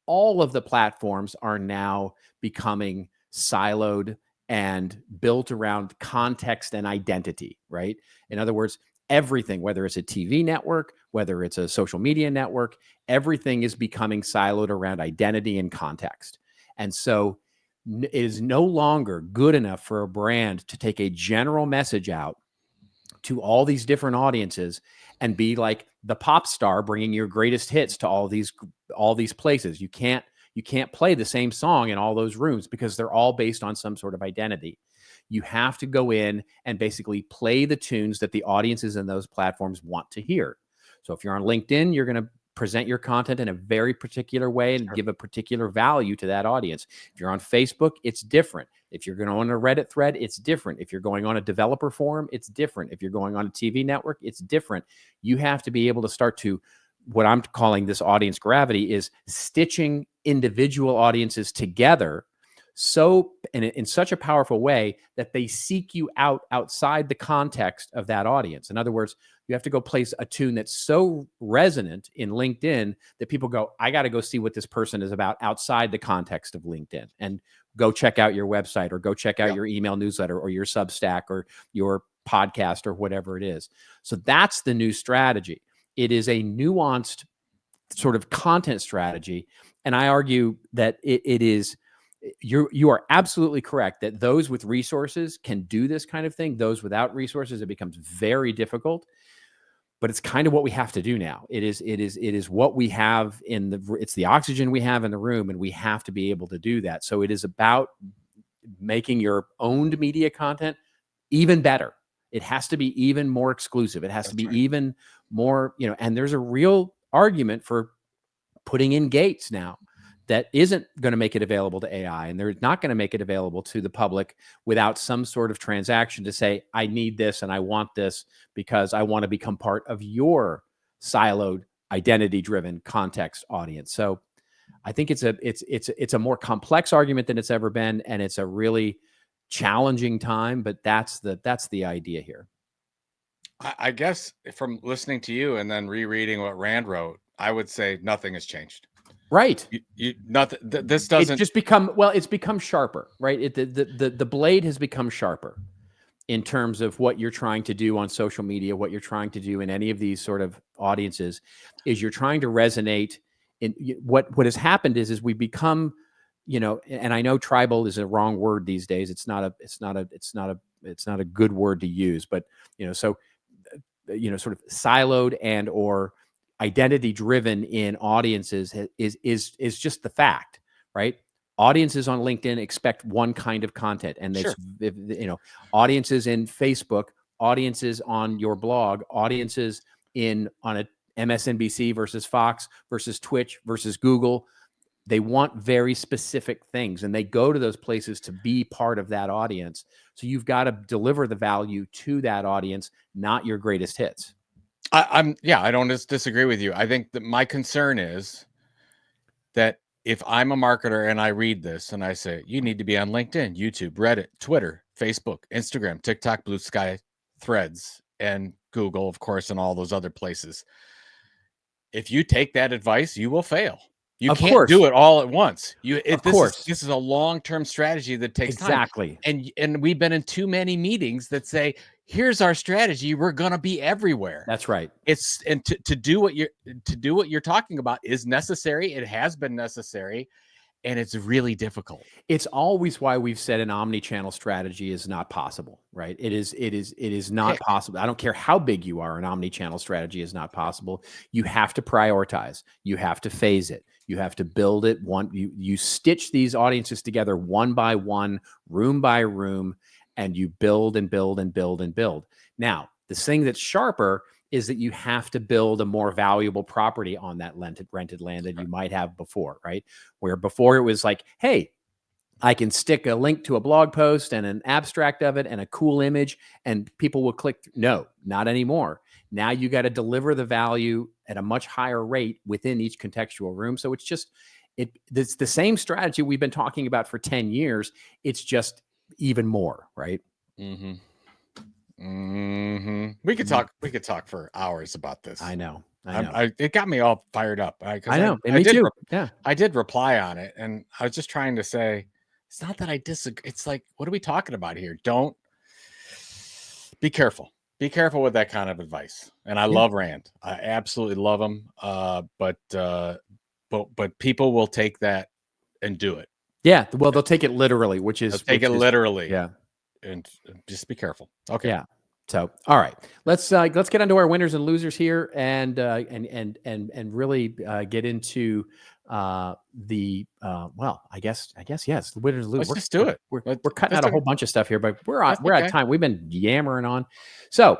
all of the platforms are now becoming siloed and built around context and identity, right? In other words, everything, whether it's a TV network, whether it's a social media network, everything is becoming siloed around identity and context. And so it is no longer good enough for a brand to take a general message out to all these different audiences and be like the pop star bringing your greatest hits to all these places. You can't play the same song in all those rooms because they're all based on some sort of identity. You have to go in and basically play the tunes that the audiences in those platforms want to hear. So if you're on LinkedIn, you're going to present your content in a very particular way and give a particular value to that audience. If you're on Facebook, it's different. If you're going on a Reddit thread, it's different. If you're going on a developer forum, it's different. If you're going on a TV network, it's different. You have to be able to start to, what I'm calling this audience gravity, is stitching individual audiences together so in such a powerful way that they seek you out outside the context of that audience. In other words, you have to go place a tune that's so resonant in LinkedIn that people go, I got to go see what this person is about outside the context of LinkedIn, and go check out your website or go check out your email newsletter or your Substack or your podcast or whatever it is. So that's the new strategy. It is a nuanced sort of content strategy. And I argue that it is, you are absolutely correct that those with resources can do this kind of thing. Those without resources, it becomes very difficult. But it's kind of what we have to do now. It is what we have it's the oxygen we have in the room, and we have to be able to do that. So it is about making your owned media content even better. It has to be even more exclusive. It has to be even more, and there's a real argument for putting in gates now that isn't going to make it available to AI, and they're not going to make it available to the public without some sort of transaction to say, I need this and I want this because I want to become part of your siloed, identity-driven context audience. So I think it's a more complex argument than it's ever been, and it's a really challenging time, but that's the idea here. I guess from listening to you and then rereading what Rand wrote, I would say nothing has changed. Right. Nothing. This doesn't. It's just it's become sharper, right? The blade has become sharper in terms of what you're trying to do on social media, what you're trying to do in any of these sort of audiences, is you're trying to resonate in what has happened is we become, and I know tribal is a wrong word these days. It's not a good word to use, but sort of siloed and or identity driven in audiences is just the fact, right? Audiences on LinkedIn expect one kind of content, and audiences in Facebook, audiences on your blog, audiences on a MSNBC versus Fox versus Twitch versus Google, they want very specific things, and they go to those places to be part of that audience. So you've got to deliver the value to that audience, not your greatest hits. I don't disagree with you. I think that my concern is that if I'm a marketer and I read this and I say, you need to be on LinkedIn, YouTube, Reddit, Twitter, Facebook, Instagram, TikTok, Blue Sky, Threads, and Google, of course, and all those other places. If you take that advice, you will fail. You can't do it all at once. This is a long-term strategy that takes time. And we've been in too many meetings that say, here's our strategy. We're going to be everywhere. That's right. To do what you're talking about is necessary. It has been necessary, and it's really difficult. It's always why we've said an omni-channel strategy is not possible, right? It is not possible. I don't care how big you are, an omni-channel strategy is not possible. You have to prioritize. You have to phase it. You have to build it you stitch these audiences together one by one, room by room, and you build and build and build and build. Now, the thing that's sharper is that you have to build a more valuable property on that rented land than you might have before, right? Where before it was like, hey, I can stick a link to a blog post and an abstract of it and a cool image, and people will click. No, not anymore. Now you got to deliver the value at a much higher rate within each contextual room. So it's the same strategy we've been talking about for 10 years. It's just even more, right? Mm-hmm. Mm-hmm. We could talk for hours about this. I know. It got me all fired up. I know. And me too. Yeah. I did reply on it, and I was just trying to say, it's not that I disagree. It's like, what are we talking about here? Don't be careful. Be careful with that kind of advice. And I love Rand. I absolutely love him. But people will take that and do it. Yeah. Well, they'll take it literally, which literally. Yeah. And just be careful. Okay. Yeah. So, all right, let's get into our winners and losers here, and really get into the well, I guess yes, the winners and losers. Let's just do it. We're cutting out a whole bunch of stuff here, but we're at time. We've been yammering on. So,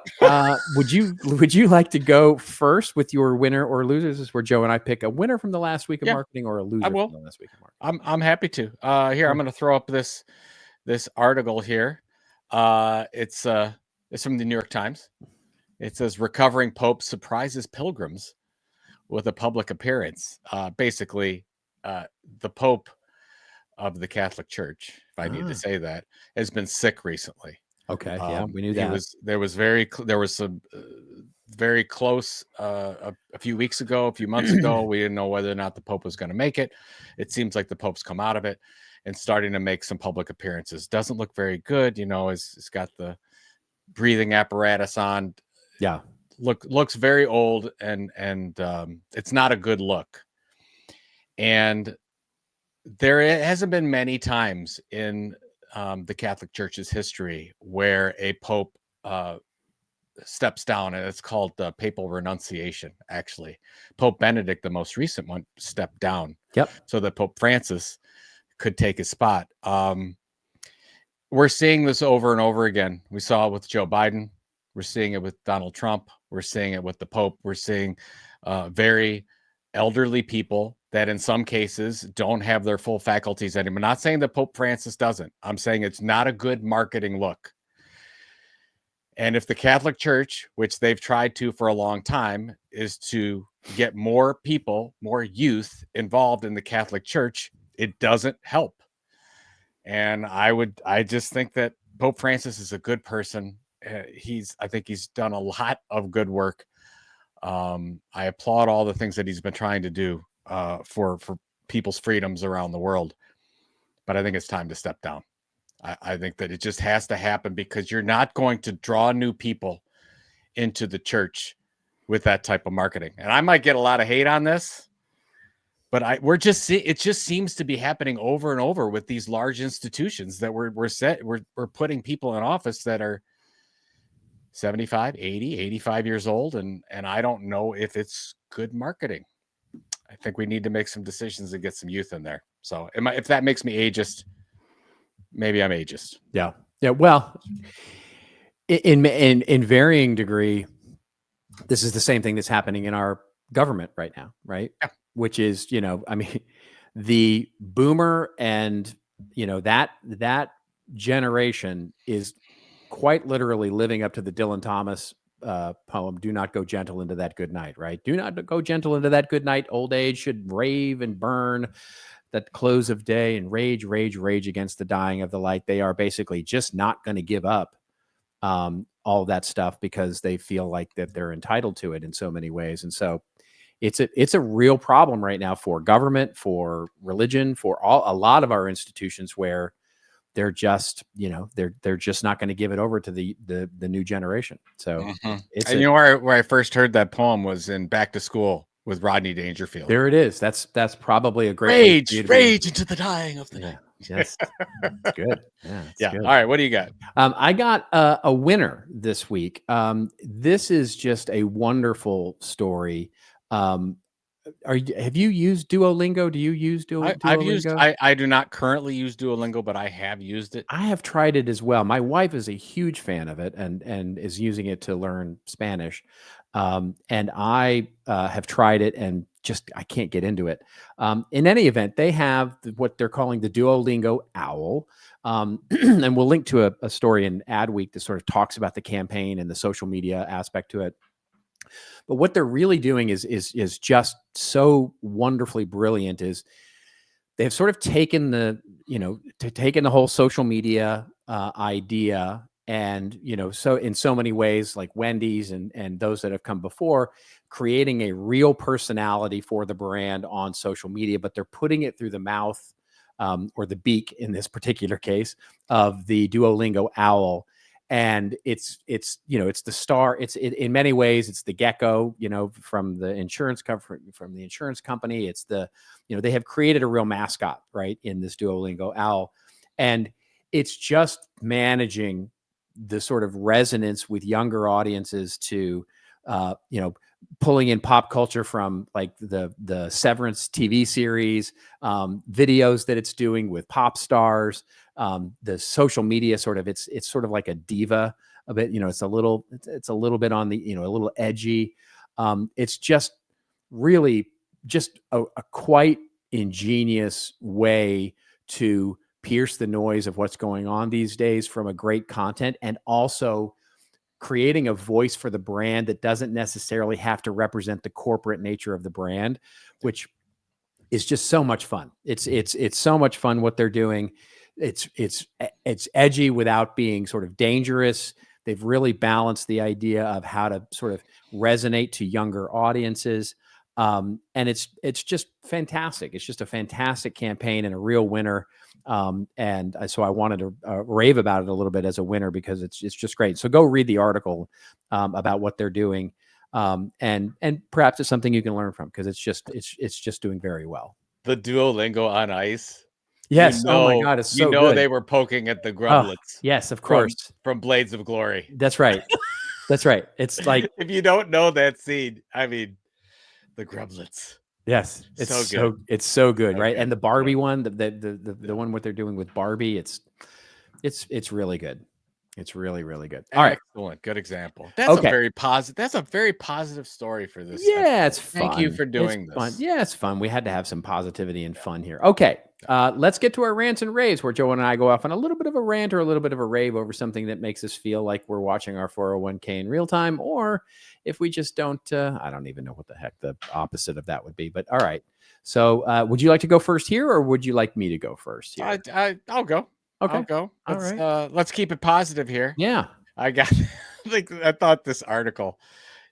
would you like to go first with your winner or losers? This is where Joe and I pick a winner from the last week of marketing or a loser from the last week of marketing. I'm happy to. Here, I'm going to throw up this article here. It's from the New York Times. It says, recovering Pope surprises pilgrims with a public appearance. Basically, the Pope of the Catholic Church, if I need to say that, has been sick recently. Okay, we knew that. There was some very close a few weeks ago, a few months ago. We didn't know whether or not the Pope was going to make it. It seems like the Pope's come out of it and starting to make some public appearances. Doesn't look very good, It's got the breathing apparatus on. Yeah, looks very old, and it's not a good look. And there hasn't been many times in the Catholic Church's history where a pope steps down, and it's called the papal renunciation. Actually, Pope Benedict, the most recent one, stepped down. Yep. So that Pope Francis could take his spot. We're seeing this over and over again. We saw it with Joe Biden. We're seeing it with Donald Trump. We're seeing it with the Pope. We're seeing very elderly people that in some cases don't have their full faculties anymore. I'm not saying that Pope Francis doesn't. I'm saying it's not a good marketing look. And if the Catholic Church, which they've tried to for a long time, is to get more people, more youth involved in the Catholic Church, it doesn't help. And I just think that Pope Francis is a good person. I think he's done a lot of good work. I applaud all the things that he's been trying to do for people's freedoms around the world. But I think it's time to step down. I think that it just has to happen, because you're not going to draw new people into the church with that type of marketing. And I might get a lot of hate on this, but it just seems to be happening over and over with these large institutions that we're putting people in office that are 75, 80, 85 years old. And I don't know if it's good marketing. I think we need to make some decisions and get some youth in there. So if that makes me ageist, maybe I'm ageist. Yeah. Yeah. Well, in varying degree, this is the same thing that's happening in our government right now, right? Yeah. Which is, the boomer and, that generation is quite literally living up to the Dylan Thomas poem, "Do not go gentle into that good night," right? Do not go gentle into that good night. Old age should rave and burn that close of day, and rage, rage, rage against the dying of the light. They are basically just not going to give up all that stuff because they feel like that they're entitled to it in so many ways. And so it's a real problem right now for government, for religion, for a lot of our institutions, where they're just, they're just not going to give it over to the new generation. So where I first heard that poem was in Back to School with Rodney Dangerfield. There it is. That's probably a great rage into the dying of the night. Yes, it's good. Yeah. Good. All right, what do you got? I got a winner this week. This is just a wonderful story. Have you used Duolingo? Do you use Duolingo? I do not currently use Duolingo, but I have used it. I have tried it as well. My wife is a huge fan of it and is using it to learn Spanish. And I have tried it and just, I can't get into it. In any event, they have what they're calling the Duolingo Owl. And we'll link to a story in Adweek that sort of talks about the campaign and the social media aspect to it. But what they're really doing is just so wonderfully brilliant. Is they've sort of taken the whole social media idea. And, so in so many ways, like Wendy's and those that have come before, creating a real personality for the brand on social media, but they're putting it through the mouth or the beak in this particular case of the Duolingo owl. And it's the star. In many ways, it's the gecko, from the insurance from the insurance company. It's they have created a real mascot, right, in this Duolingo owl. And it's just managing the sort of resonance with younger audiences to, pulling in pop culture from like the Severance TV series, videos that it's doing with pop stars, the social media sort of, it's sort of like a diva a bit, it's a little bit on the, a little edgy. It's just really just a quite ingenious way to pierce the noise of what's going on these days from a great content, and also creating a voice for the brand that doesn't necessarily have to represent the corporate nature of the brand, which is just so much fun. It's so much fun what they're doing. It's edgy without being sort of dangerous. They've really balanced the idea of how to sort of resonate to younger audiences. And it's just fantastic. It's just a fantastic campaign and a real winner. And so I wanted to rave about it a little bit as a winner, because it's just great. So go read the article about what they're doing. And perhaps it's something you can learn from, because it's just doing very well. The Duolingo on Ice. Yes. Oh my God, it's so good. They were poking at the grublets. Yes, of course. From Blades of Glory. That's right. That's right. It's like, if you don't know that scene, I mean, the grublets. Yes, it's so good. It's so good, right? And the Barbie one, the one what they're doing with Barbie, it's really good. It's really, really good. All right. Excellent. Good example. That's a very positive. That's a very positive story for this. Yeah, it's fun. Thank you for doing this. Fun. Yeah, it's fun. We had to have some positivity and fun here. Okay. Let's get to our rants and raves, where Joe and I go off on a little bit of a rant or a little bit of a rave over something that makes us feel like we're watching our 401k in real time, or if we just don't, I don't even know what the heck the opposite of that would be, but all right. So would you like to go first here, or would you like me to go first here? I'll go. Okay. I'll go. Let's keep it positive here. Yeah. I got I thought this article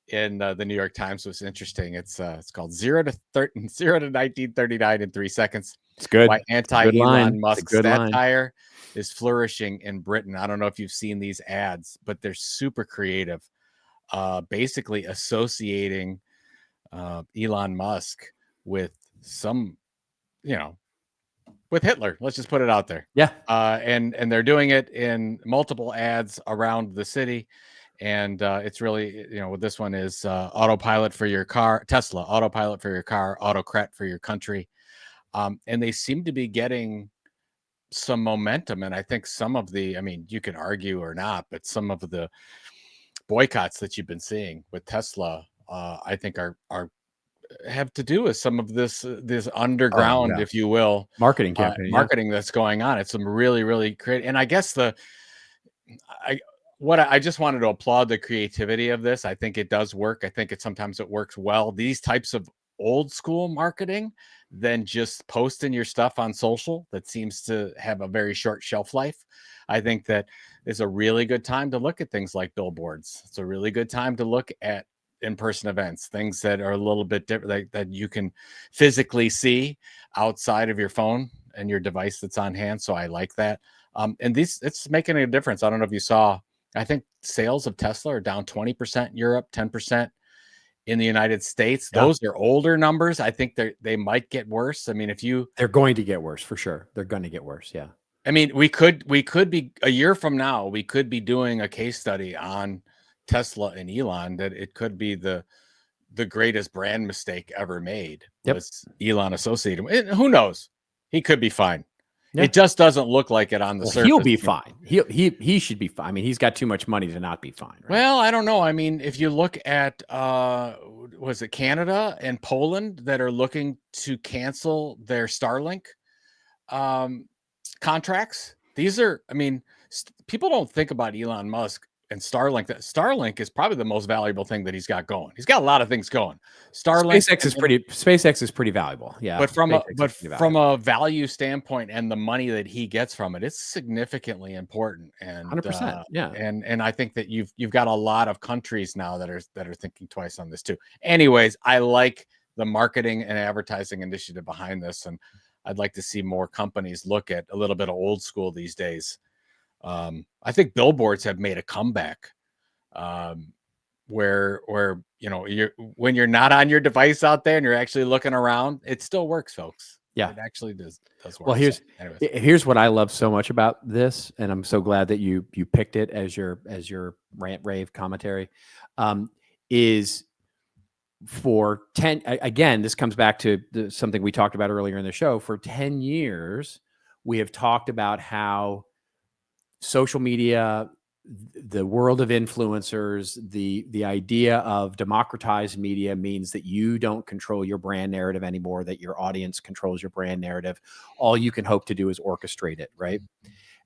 in the New York Times was interesting. It's called 0 to 1939 in 3 seconds. It's good. Why anti-Elon Musk satire is flourishing in Britain. I don't know if you've seen these ads, but they're super creative. Basically associating Elon Musk with some, with Hitler. Let's just put it out there. Yeah. And they're doing it in multiple ads around the city. And it's really, this one is autopilot for your car, Tesla, autopilot for your car, autocrat for your country. And they seem to be getting some momentum. And I think some of the, you can argue or not, but some of the boycotts that you've been seeing with Tesla, I think have to do with some of this underground, if you will, marketing campaign, marketing that's going on. It's some really, really creative. And I guess I just wanted to applaud the creativity of this. I think it does work. I think sometimes it works well. These types of old school marketing than just posting your stuff on social that seems to have a very short shelf life. I think that is a really good time to look at things like billboards. It's a really good time to look at in-person events, things that are a little bit different, that you can physically see outside of your phone and your device that's on hand. So I like that. And it's making a difference. I don't know if you saw, I think sales of Tesla are down 20% in Europe, 10% in the United States. Yeah. Those are older numbers. I think they might get worse. They're going to get worse for sure. They're going to get worse. Yeah. We could be a year from now, we could be doing a case study on Tesla and Elon, that it could be the greatest brand mistake ever made. Yep. Was Elon associated. And who knows? He could be fine. Yeah. It just doesn't look like it on the surface. He'll be fine. He should be fine. He's got too much money to not be fine. Right? Well, I don't know. If you look at was it Canada and Poland that are looking to cancel their Starlink contracts? These are, people don't think about Elon Musk Starlink is probably the most valuable thing that he's got going. He's got a lot of things going. SpaceX is pretty valuable. Yeah. But from a value standpoint and the money that he gets from it, it's significantly important. And 100%. Yeah. And I think that you've got a lot of countries now that are thinking twice on this too. Anyways, I like the marketing and advertising initiative behind this, and I'd like to see more companies look at a little bit of old school these days. I think billboards have made a comeback, where when you're not on your device out there and you're actually looking around, it still works, folks. Yeah, it actually does work. Well, here's what I love so much about this, and I'm so glad that you picked it as your rant rave commentary. Is for 10 again, this comes back to something we talked about earlier in the show. For 10 years, we have talked about how social media, the world of influencers, the idea of democratized media means that you don't control your brand narrative anymore, that your audience controls your brand narrative. All you can hope to do is orchestrate it, right?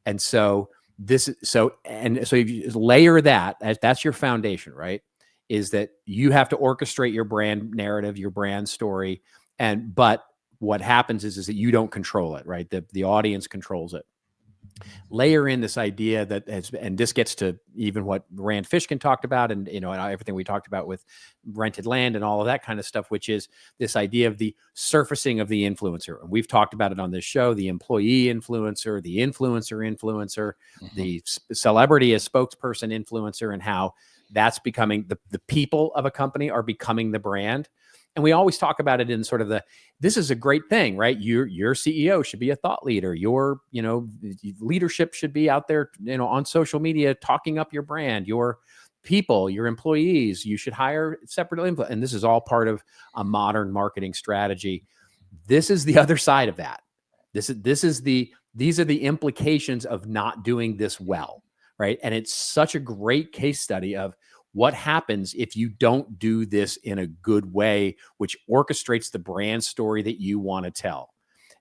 And so if you layer that's your foundation, right? Is that you have to orchestrate your brand narrative, your brand story. But what happens is that you don't control it, right? The audience controls it. Layer in this idea and this gets to even what Rand Fishkin talked about, and everything we talked about with rented land and all of that kind of stuff, which is this idea of the surfacing of the influencer. And we've talked about it on this show: the employee influencer, the influencer, the celebrity as spokesperson influencer, and how that's becoming the people of a company are becoming the brand. And we always talk about it in sort of this is a great thing, right? Your CEO should be a thought leader. Your, leadership should be out there, on social media, talking up your brand. Your people, your employees, you should hire separately. And this is all part of a modern marketing strategy. This is the other side of that. These are the implications of not doing this well, right? And it's such a great case study of what happens if you don't do this in a good way, which orchestrates the brand story that you want to tell.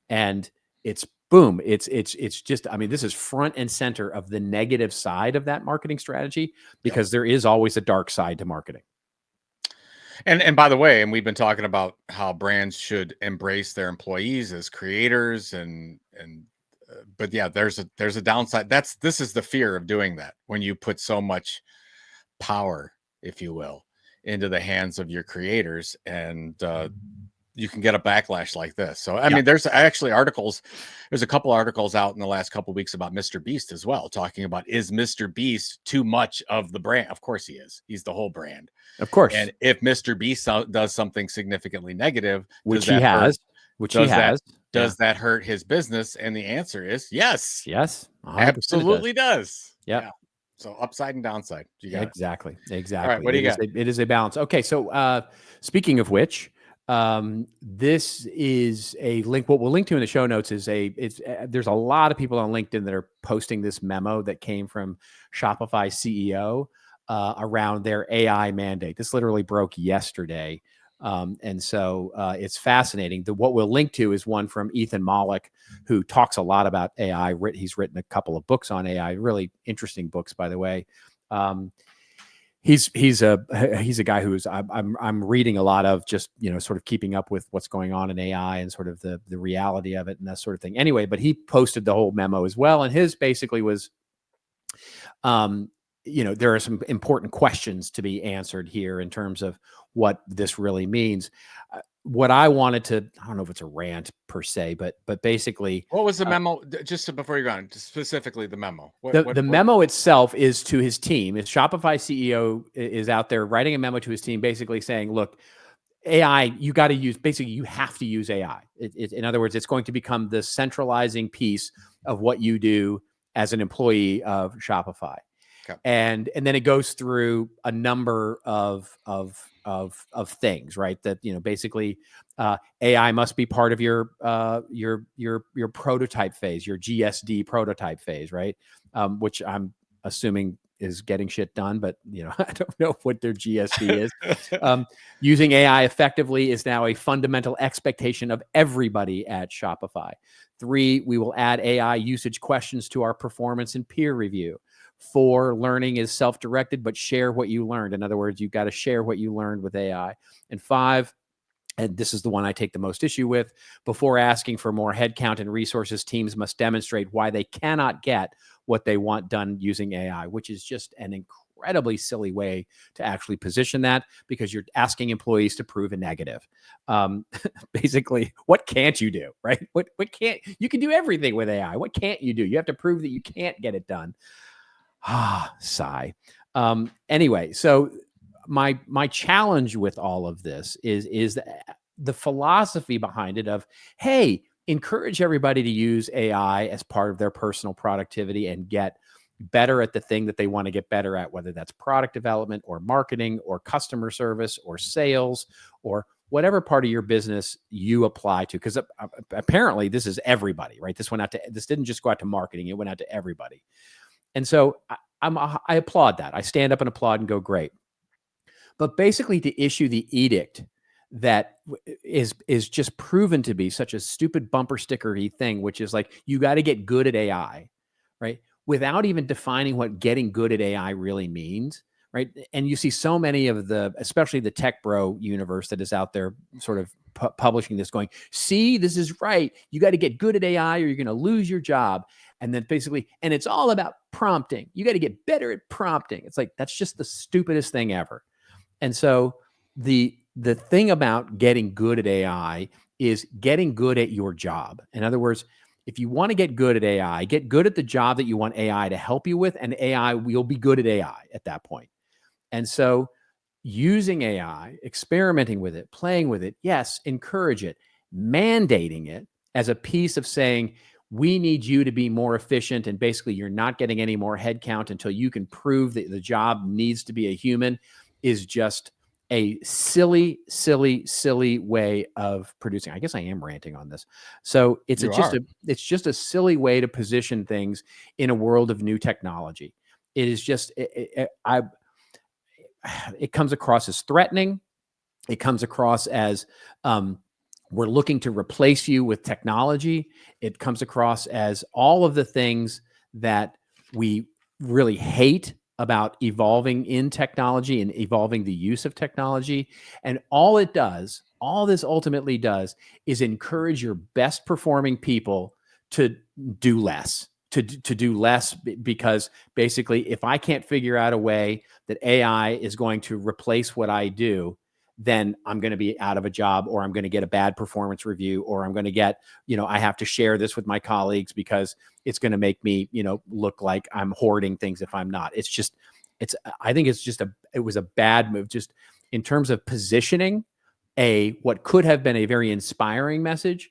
And it's boom. It's just, this is front and center of the negative side of that marketing strategy, because there is always a dark side to marketing. And by the way, and we've been talking about how brands should embrace their employees as creators but yeah, there's a downside. This is the fear of doing that, when you put so much power, if you will, into the hands of your creators, and you can get a backlash like this. So I mean, there's actually there's a couple articles out in the last couple of weeks about Mr. Beast as well, talking about, is Mr. Beast too much of the brand? Of course he is. He's the whole brand, of course. And if Mr. Beast does something significantly negative, does that hurt his business? And the answer is yes. 100% absolutely does. Yeah. So upside and downside. You got exactly. All right, what do you got? It is a balance. Okay, so speaking of which, this is a link. What we'll link to in the show notes is there's a lot of people on LinkedIn that are posting this memo that came from Shopify CEO around their AI mandate. This literally broke yesterday. And so it's fascinating. What we'll link to is one from Ethan Mollick, who talks a lot about AI. He's written a couple of books on AI, really interesting books, by the way. He's a guy who's I'm reading a lot of, just sort of keeping up with what's going on in AI and sort of the reality of it and that sort of thing. Anyway, but he posted the whole memo as well, and his basically was, there are some important questions to be answered here in terms of what this really means. What I wanted to, I don't know if it's a rant per se, but basically, what was the memo? Before you go on, specifically the memo. The memo itself is to his team. His Shopify CEO is out there writing a memo to his team, basically saying, look, AI, you have to use AI. In other words, it's going to become the centralizing piece of what you do as an employee of Shopify. Okay. And then it goes through a number of things, right? That, basically AI must be part of your prototype phase, your GSD prototype phase, right? Which I'm assuming is getting shit done, but I don't know what their GSD is. Using AI effectively is now a fundamental expectation of everybody at Shopify. 3, we will add AI usage questions to our performance and peer review. 4, learning is self-directed, but share what you learned. In other words, you've got to share what you learned with AI. And 5, and this is the one I take the most issue with, before asking for more headcount and resources, teams must demonstrate why they cannot get what they want done using AI, which is just an incredibly silly way to actually position that, because you're asking employees to prove a negative. Basically, what can't you do, right? What can't, you can do everything with AI. What can't you do? You have to prove that you can't get it done. Sigh. Anyway, so my challenge with all of this is the philosophy behind it of, hey, encourage everybody to use AI as part of their personal productivity and get better at the thing that they want to get better at, whether that's product development or marketing or customer service or sales or whatever part of your business you apply to. Because apparently this is everybody, right? This didn't just go out to marketing, it went out to everybody. And so I applaud that. I stand up and applaud and go, great. But basically, to issue the edict that is just proven to be such a stupid bumper stickery thing, which is like, you got to get good at AI, right? Without even defining what getting good at AI really means, right? And you see so many of especially the tech bro universe that is out there sort of publishing this going, see, this is right. You got to get good at AI or you're going to lose your job. And then basically, and it's all about prompting. You got to get better at prompting. It's like, that's just the stupidest thing ever. And so the thing about getting good at AI is getting good at your job. In other words, if you want to get good at AI, get good at the job that you want AI to help you with, and AI will be good at AI at that point. And so using AI, experimenting with it, playing with it, yes, encourage it, mandating it as a piece of saying, we need you to be more efficient, and basically you're not getting any more headcount until you can prove that the job needs to be a human, is just a silly, silly, silly way of producing. I guess I am ranting on this. So it's just a silly way to position things in a world of new technology. It is just, it comes across as threatening. It comes across as, we're looking to replace you with technology. It comes across as all of the things that we really hate about evolving in technology and evolving the use of technology. And all this ultimately does is encourage your best performing people to do less, to do less, because basically, if I can't figure out a way that AI is going to replace what I do, then I'm going to be out of a job, or I'm going to get a bad performance review, or I'm going to get, I have to share this with my colleagues because it's going to make me, look like I'm hoarding things if I'm not. I think it was a bad move, just in terms of positioning what could have been a very inspiring message.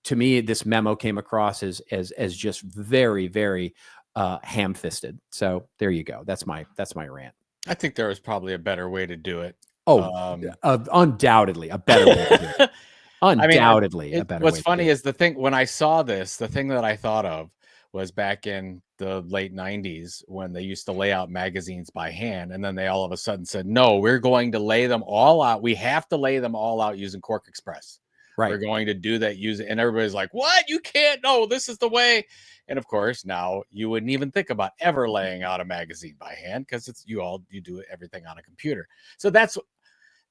To me, this memo came across as just very, very ham-fisted. So there you go. That's my rant. I think there was probably a better way to do it. Undoubtedly a better way to do it. Undoubtedly a better way. What's funny is when I saw this, the thing that I thought of was back in the late 90s when they used to lay out magazines by hand, and then they all of a sudden said, no, we're going to lay them all out. We have to lay them all out using Cork Express. Right. We're going to do that and everybody's like, what? You can't. No, this is the way. And of course, now you wouldn't even think about ever laying out a magazine by hand, because you do everything on a computer. So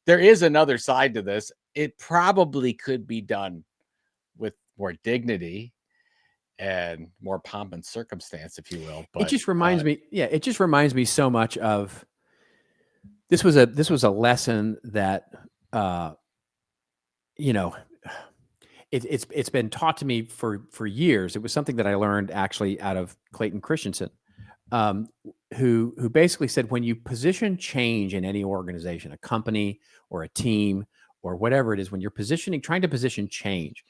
there is another side to this. It probably could be done with more dignity and more pomp and circumstance, if you will. But it just reminds me. Yeah, it just reminds me so much of. This was a lesson that, it's been taught to me for years. It was something that I learned actually out of Clayton Christensen, who basically said, when you position change in any organization, a company or a team or whatever it is, when you're trying to position change,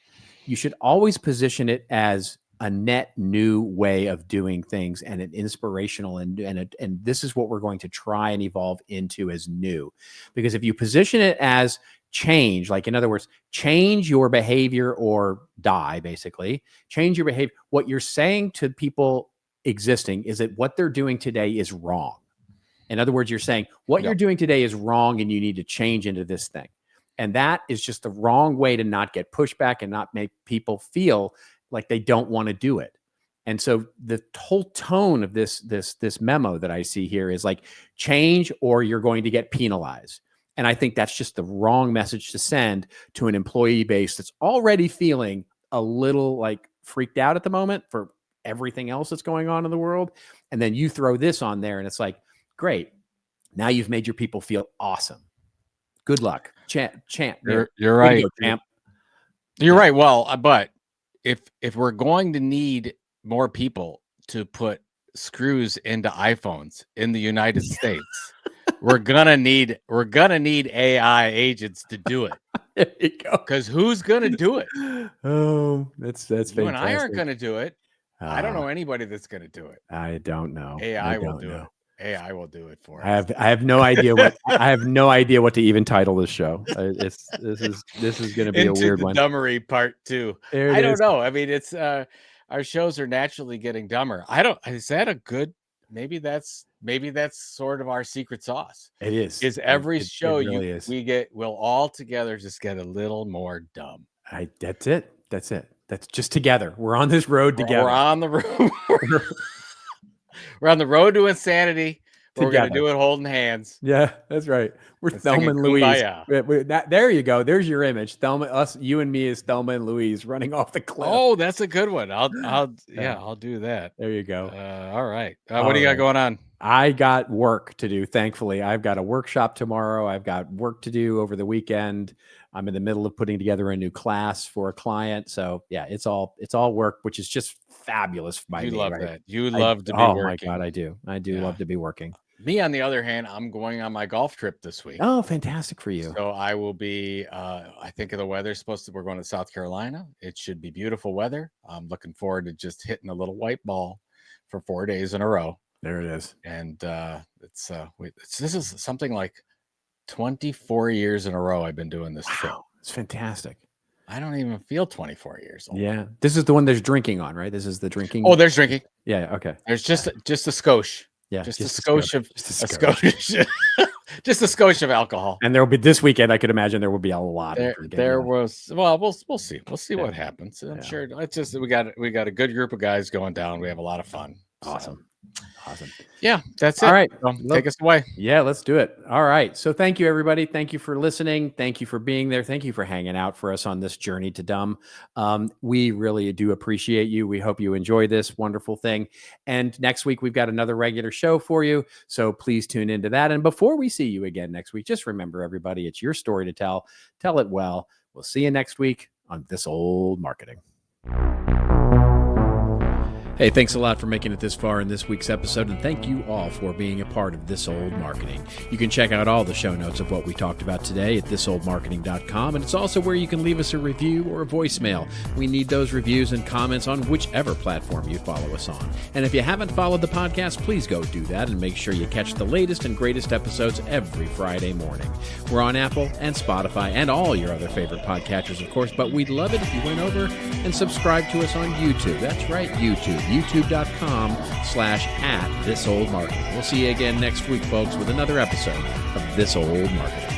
you should always position it as a net new way of doing things, and an inspirational and this is what we're going to try and evolve into as new. Because if you position it as change, like, in other words, change your behavior or die, basically change your behavior, what you're saying to people existing is that what they're doing today is wrong. In other words, you're saying what you're doing today is wrong and you need to change into this thing. And that is just the wrong way to not get pushback and not make people feel like they don't want to do it. And so the whole tone of this memo that I see here is like, change or you're going to get penalized. And I think that's just the wrong message to send to an employee base that's already feeling a little like freaked out at the moment for everything else that's going on in the world. And then you throw this on there and it's like, great. Now you've made your people feel awesome. Good luck. Champ. You're right. Go, champ. You're right. Well, but if we're going to need more people to put screws into iPhones in the United States, we're gonna need AI agents to do it. There you go. Because who's gonna do it? Oh, that's fantastic. You and I aren't gonna do it. I don't know anybody that's gonna do it. I don't know. AI will do it. AI will do it for us. I have no idea what I have no idea what to even title this show. This is going to be a weird one. Dumbery part 2. I don't know. I mean, it's our shows are naturally getting dumber. Is that a good? Maybe that's sort of our secret sauce. It is. Is every show it really we'll all together just get a little more dumb. That's it. That's just together. We're on this road together. We're on the road. We're on the road to insanity. We're going to do it holding hands. Yeah, that's right. We're Thelma and Louise. There you go. There's your image. You and me is Thelma and Louise running off the cliff. Oh, that's a good one. I'll do that. There you go. All right. What do you got going on? I got work to do. Thankfully, I've got a workshop tomorrow. I've got work to do over the weekend. I'm in the middle of putting together a new class for a client. So yeah, it's all work, which is just fabulous. You love that. You love to be working. Oh my God, I do. I do love to be working. Me, on the other hand, I'm going on my golf trip this week. Oh, fantastic for you. So I will be, I think the weather's we're going to South Carolina. It should be beautiful weather. I'm looking forward to just hitting a little white ball for 4 days in a row. There it is. And this is something like 24 years in a row I've been doing this trip. It's fantastic. I don't even feel 24 years old. Yeah. This is the one there's drinking on, right? This is the drinking. Oh, there's drinking. Yeah. Okay. There's just a skosh. Yeah. Just a skosh of alcohol. And there'll be this weekend. I could imagine there will be a lot. We'll see. We'll see what happens. I'm sure it's just, we got a good group of guys going down. We have a lot of fun. Awesome. Yeah, that's it. All right. Take us away. Yeah, let's do it. All right. So thank you, everybody. Thank you for listening. Thank you for being there. Thank you for hanging out for us on this journey to dumb. We really do appreciate you. We hope you enjoy this wonderful thing. And next week, we've got another regular show for you. So please tune into that. And before we see you again next week, just remember, everybody, it's your story to tell. Tell it well. We'll see you next week on This Old Marketing. Hey, thanks a lot for making it this far in this week's episode, and thank you all for being a part of This Old Marketing. You can check out all the show notes of what we talked about today at thisoldmarketing.com, and it's also where you can leave us a review or a voicemail. We need those reviews and comments on whichever platform you follow us on. And if you haven't followed the podcast, please go do that and make sure you catch the latest and greatest episodes every Friday morning. We're on Apple and Spotify and all your other favorite podcatchers, of course, but we'd love it if you went over and subscribe to us on YouTube. That's right, YouTube. youtube.com/@thisoldmarketing. We'll see you again next week, folks, with another episode of This Old Marketing.